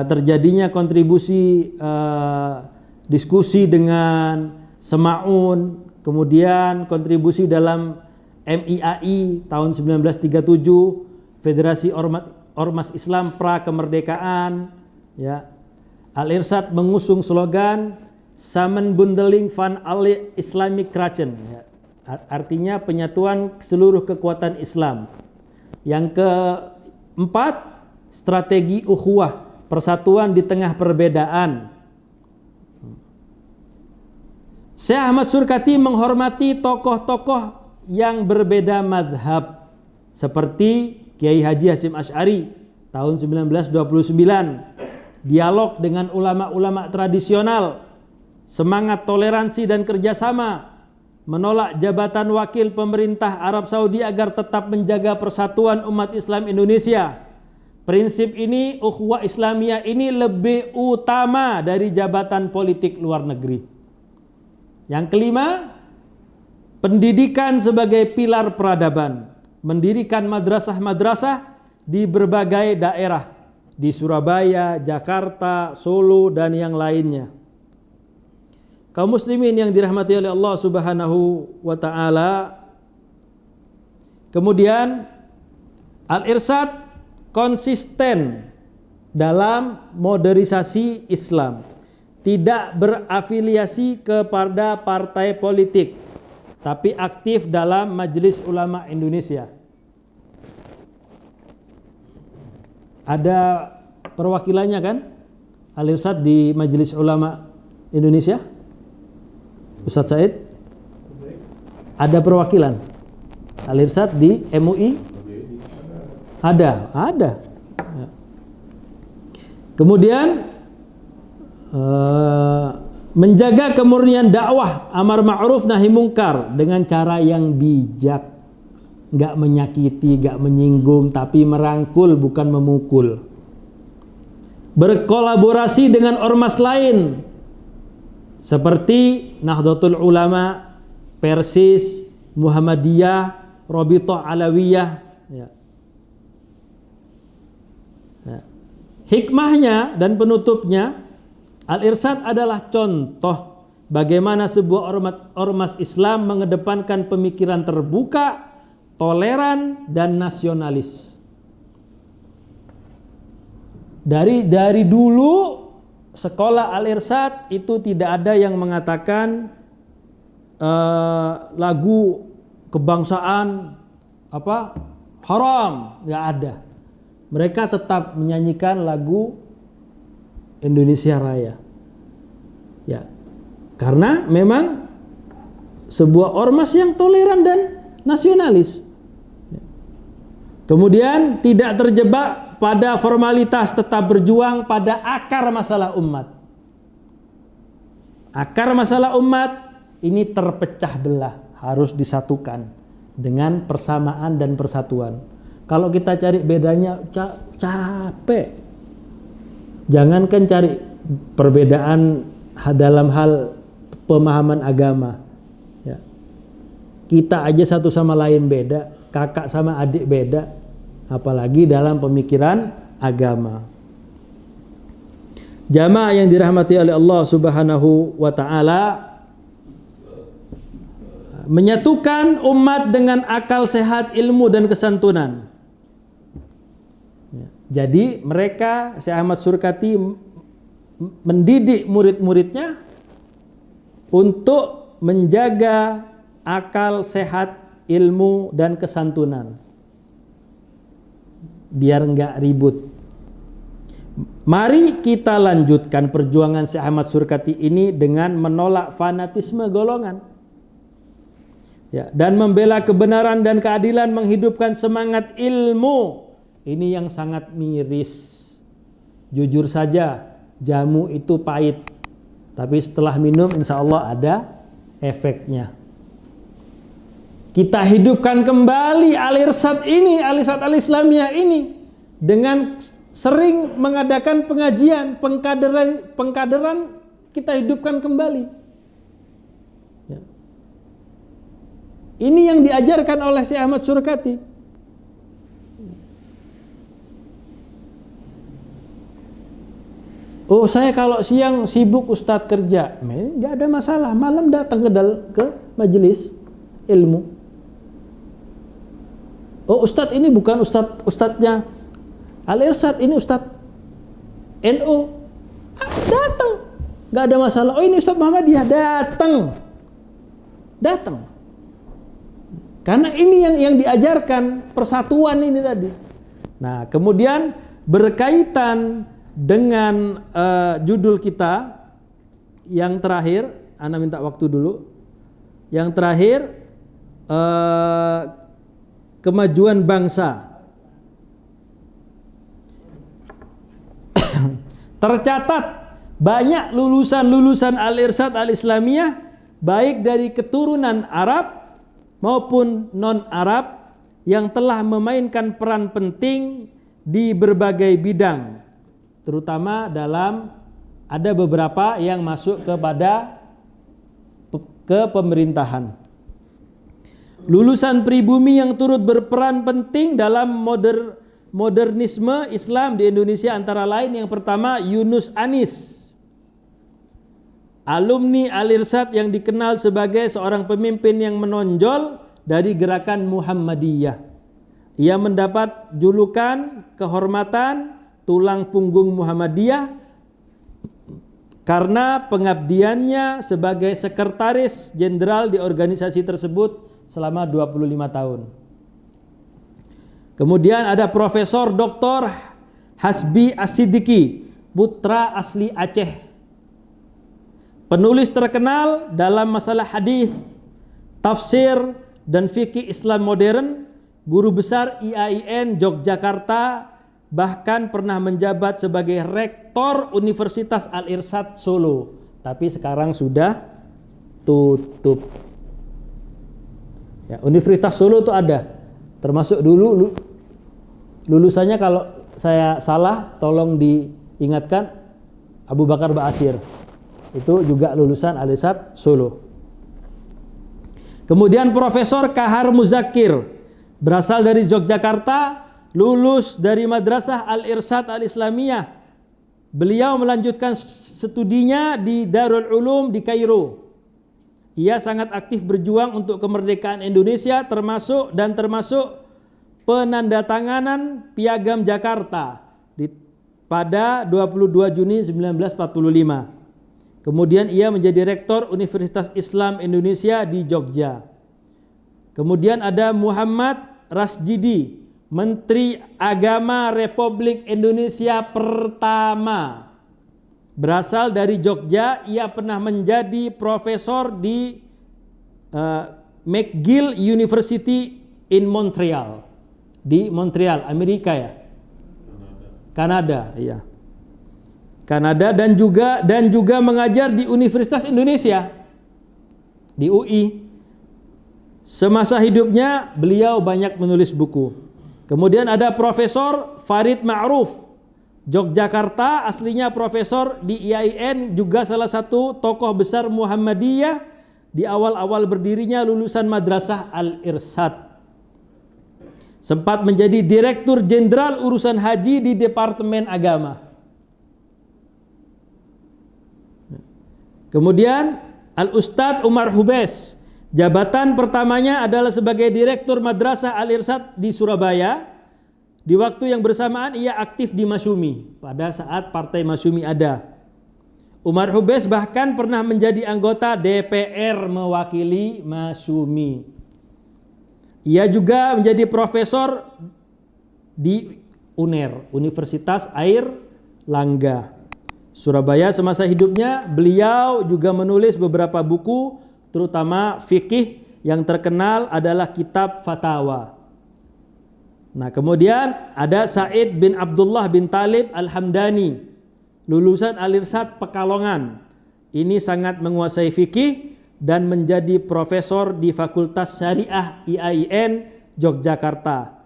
terjadinya kontribusi diskusi dengan Semaun, kemudian kontribusi dalam MIAI tahun 1937, Federasi Ormas Islam pra kemerdekaan, ya. Al-Irsyad mengusung slogan Samenbundeling van alle Islamic krachten, ya. Artinya penyatuan seluruh kekuatan Islam. Yang keempat, strategi ukhuwah, persatuan di tengah perbedaan. Syekh Ahmad Surkati menghormati tokoh-tokoh yang berbeda madhab seperti Kiai Haji Hasyim Asy'ari tahun 1929, dialog dengan ulama-ulama tradisional, semangat toleransi dan kerjasama, menolak jabatan wakil pemerintah Arab Saudi agar tetap menjaga persatuan umat Islam Indonesia. Prinsip ini, ukhuwah Islamiyah ini lebih utama dari jabatan politik luar negeri. Yang kelima, pendidikan sebagai pilar peradaban. Mendirikan madrasah-madrasah di berbagai daerah, di Surabaya, Jakarta, Solo, dan yang lainnya. Kaum muslimin yang dirahmati oleh Allah Subhanahu wa taala. Kemudian Al-Irsyad konsisten dalam modernisasi Islam, tidak berafiliasi kepada partai politik, tapi aktif dalam Majelis Ulama Indonesia. Ada perwakilannya kan Al-Irsyad di Majelis Ulama Indonesia? Ustadz Said? Ada perwakilan Al-Irsyad di MUI? Ada. Ya. Kemudian menjaga kemurnian dakwah amar ma'ruf nahi mungkar dengan cara yang bijak, nggak menyakiti, nggak menyinggung, tapi merangkul bukan memukul. Berkolaborasi dengan ormas lain seperti Nahdlatul Ulama, Persis, Muhammadiyah, Rabithah Alawiyah. Ya. Ya. Hikmahnya dan penutupnya, Al-Irsyad adalah contoh bagaimana sebuah ormas Islam mengedepankan pemikiran terbuka, toleran, dan nasionalis. Dari dulu sekolah Al-Irsyad itu tidak ada yang mengatakan lagu kebangsaan haram, nggak ada. Mereka tetap menyanyikan lagu Indonesia Raya. Ya. Karena memang sebuah ormas yang toleran dan nasionalis. Ya. Kemudian tidak terjebak pada formalitas, tetap berjuang pada akar masalah umat. Akar masalah umat ini terpecah belah, harus disatukan dengan persamaan dan persatuan. Kalau kita cari bedanya capek. Jangankan cari perbedaan dalam hal pemahaman agama. Ya. Kita aja satu sama lain beda, kakak sama adik beda, apalagi dalam pemikiran agama. Jamaah yang dirahmati oleh Allah Subhanahu wa taala, menyatukan umat dengan akal sehat, ilmu dan kesantunan. Jadi mereka, Syekh Ahmad Surkati mendidik murid-muridnya untuk menjaga akal sehat, ilmu dan kesantunan, biar enggak ribut. Mari kita lanjutkan perjuangan Syekh Ahmad Surkati ini dengan menolak fanatisme golongan, ya, dan membela kebenaran dan keadilan, menghidupkan semangat ilmu. Ini yang sangat miris. Jujur saja, jamu itu pahit, tapi setelah minum insya Allah ada efeknya. Kita hidupkan kembali Al-Irsyad ini, Al-Irsyad Al-Islamiyah ini, dengan sering mengadakan pengajian, pengkaderan kita hidupkan kembali. Ya. Ini yang diajarkan oleh Syekh Ahmad Surkati. Oh, saya kalau siang sibuk Ustadz kerja, nggak ada masalah. Malam datang ke majelis ilmu. Oh, Ustadz ini bukan Ustadznya Al-Irsyad, ini Ustadz NU. Datang nggak ada masalah. Oh, ini Ustaz Muhammadiyah, datang. Karena ini yang diajarkan, persatuan ini tadi. Nah, kemudian berkaitan dengan judul kita yang terakhir, Ana minta waktu dulu. Yang terakhir, kemajuan bangsa. Tercatat banyak lulusan Al-Irsyad Al-Islamiyah baik dari keturunan Arab maupun non-Arab yang telah memainkan peran penting di berbagai bidang, terutama dalam ada beberapa yang masuk kepada kepemerintahan. Lulusan pribumi yang turut berperan penting dalam modernisme Islam di Indonesia antara lain yang pertama Yunus Anis, alumni Al-Irsyad yang dikenal sebagai seorang pemimpin yang menonjol dari gerakan Muhammadiyah. Ia mendapat julukan kehormatan tulang punggung Muhammadiyah karena pengabdiannya sebagai sekretaris jenderal di organisasi tersebut selama 25 tahun. Kemudian ada Profesor Dr. Hasbi As-Siddiqi, putra asli Aceh. Penulis terkenal dalam masalah hadis, tafsir, dan fikih Islam modern, guru besar IAIN Yogyakarta, bahkan pernah menjabat sebagai rektor Universitas Al-Irsyad Solo. Tapi sekarang sudah tutup. Ya, Universitas Solo itu ada, termasuk dulu lulusannya, kalau saya salah tolong diingatkan, Abu Bakar Ba'asyir. Itu juga lulusan Al-Irsyad Solo. Kemudian Profesor Kahar Muzakir berasal dari Yogyakarta, lulus dari Madrasah Al-Irsyad Al-Islamiyah. Beliau melanjutkan studinya di Darul Ulum di Kairo. Ia sangat aktif berjuang untuk kemerdekaan Indonesia termasuk penandatanganan Piagam Jakarta pada 22 Juni 1945. Kemudian ia menjadi rektor Universitas Islam Indonesia di Jogja. Kemudian ada Muhammad Rasjidi, Menteri Agama Republik Indonesia pertama. Berasal dari Jogja, ia pernah menjadi profesor di McGill University in Montreal. Di Montreal, Amerika ya? Kanada, iya. Kanada dan juga mengajar di Universitas Indonesia di UI. Semasa hidupnya beliau banyak menulis buku. Kemudian ada Profesor Farid Ma'ruf, Yogyakarta, aslinya profesor di IAIN, juga salah satu tokoh besar Muhammadiyah di awal-awal berdirinya lulusan Madrasah Al-Irsyad. Sempat menjadi Direktur Jenderal Urusan Haji di Departemen Agama. Kemudian Al-Ustadz Umar Hubes, jabatan pertamanya adalah sebagai Direktur Madrasah Al-Irsyad di Surabaya. Di waktu yang bersamaan ia aktif di Masyumi pada saat Partai Masyumi ada. Umar Hubes bahkan pernah menjadi anggota DPR mewakili Masyumi. Ia juga menjadi profesor di UNER, Universitas Air Langga, Surabaya. Semasa hidupnya beliau juga menulis beberapa buku, terutama fikih. Yang terkenal adalah kitab Fatawa. Nah, kemudian ada Said bin Abdullah bin Talib Al-Hamdani, lulusan Al-Irsyad Pekalongan. Ini sangat menguasai fikih dan menjadi profesor di Fakultas Syariah IAIN Yogyakarta.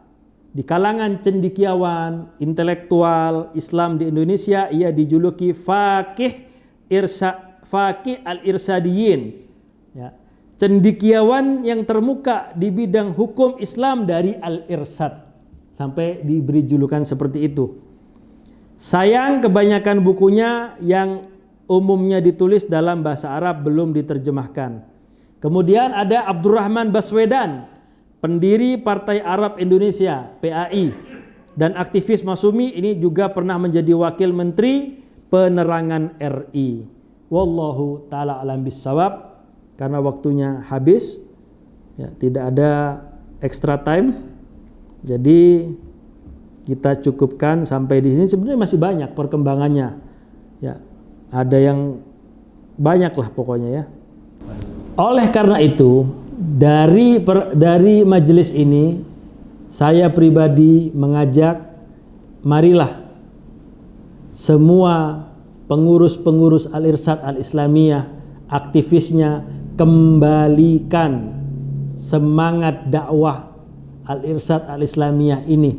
Di kalangan cendekiawan, intelektual Islam di Indonesia, ia dijuluki Faqih Al-Irsyadiyin. Ya, cendekiawan yang termuka di bidang hukum Islam dari Al-Irsyad. Sampai diberi julukan seperti itu. Sayang kebanyakan bukunya yang umumnya ditulis dalam bahasa Arab belum diterjemahkan. Kemudian ada Abdurrahman Baswedan, pendiri Partai Arab Indonesia PAI dan aktivis Masyumi. Ini juga pernah menjadi wakil menteri penerangan RI. Wallahu taala alam bissawab. Karena waktunya habis, ya, tidak ada extra time. Jadi kita cukupkan sampai di sini. Sebenarnya masih banyak perkembangannya. Ya, ada yang banyak lah pokoknya ya. Oleh karena itu, dari majelis ini saya pribadi mengajak, marilah semua pengurus-pengurus Al-Irsyad Al-Islamiyah, aktivisnya, kembalikan semangat dakwah Al-Irsyad Al-Islamiyah ini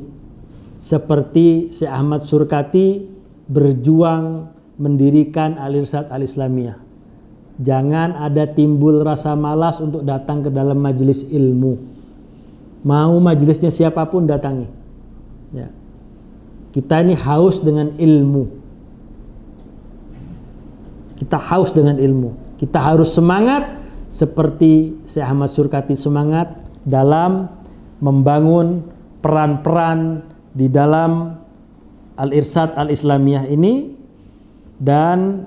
seperti Syekh Ahmad Surkati berjuang mendirikan Al-Irsyad Al-Islamiyah. Jangan ada timbul rasa malas untuk datang ke dalam majelis ilmu. Mau majelisnya siapapun datangi. Ya. Kita ini haus dengan ilmu. Kita haus dengan ilmu. Kita harus semangat seperti Syekh Ahmad Surkati semangat dalam membangun peran-peran di dalam Al-Irsyad Al-Islamiyah ini, dan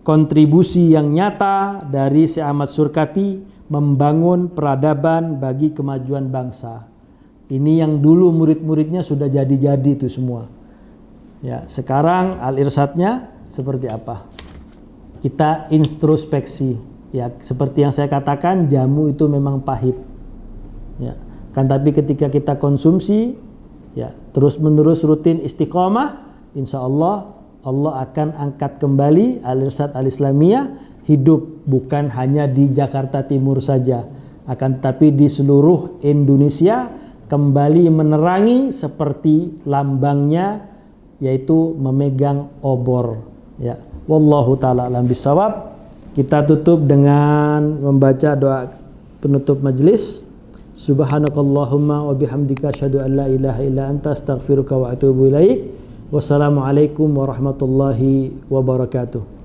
kontribusi yang nyata dari Syekh Ahmad Surkati membangun peradaban bagi kemajuan bangsa. Ini yang dulu murid-muridnya sudah jadi-jadi itu semua. Ya, sekarang Al-Irsyadnya seperti apa? Kita introspeksi. Ya, seperti yang saya katakan, jamu itu memang pahit. Ya, kan tapi ketika kita konsumsi, ya, terus-menerus rutin istiqomah, insya Allah Allah akan angkat kembali Al-Irsyad Al-Islamiyah hidup bukan hanya di Jakarta Timur saja, akan tetapi di seluruh Indonesia kembali menerangi seperti lambangnya, yaitu memegang obor. Ya, wallahu taala alam bisawab. Kita tutup dengan membaca doa penutup majelis. Subhanakallahumma wa bihamdika asyhadu an la ilaha illa anta astaghfiruka wa atubu ilaik. Wassalamualaikum warahmatullahi wabarakatuh.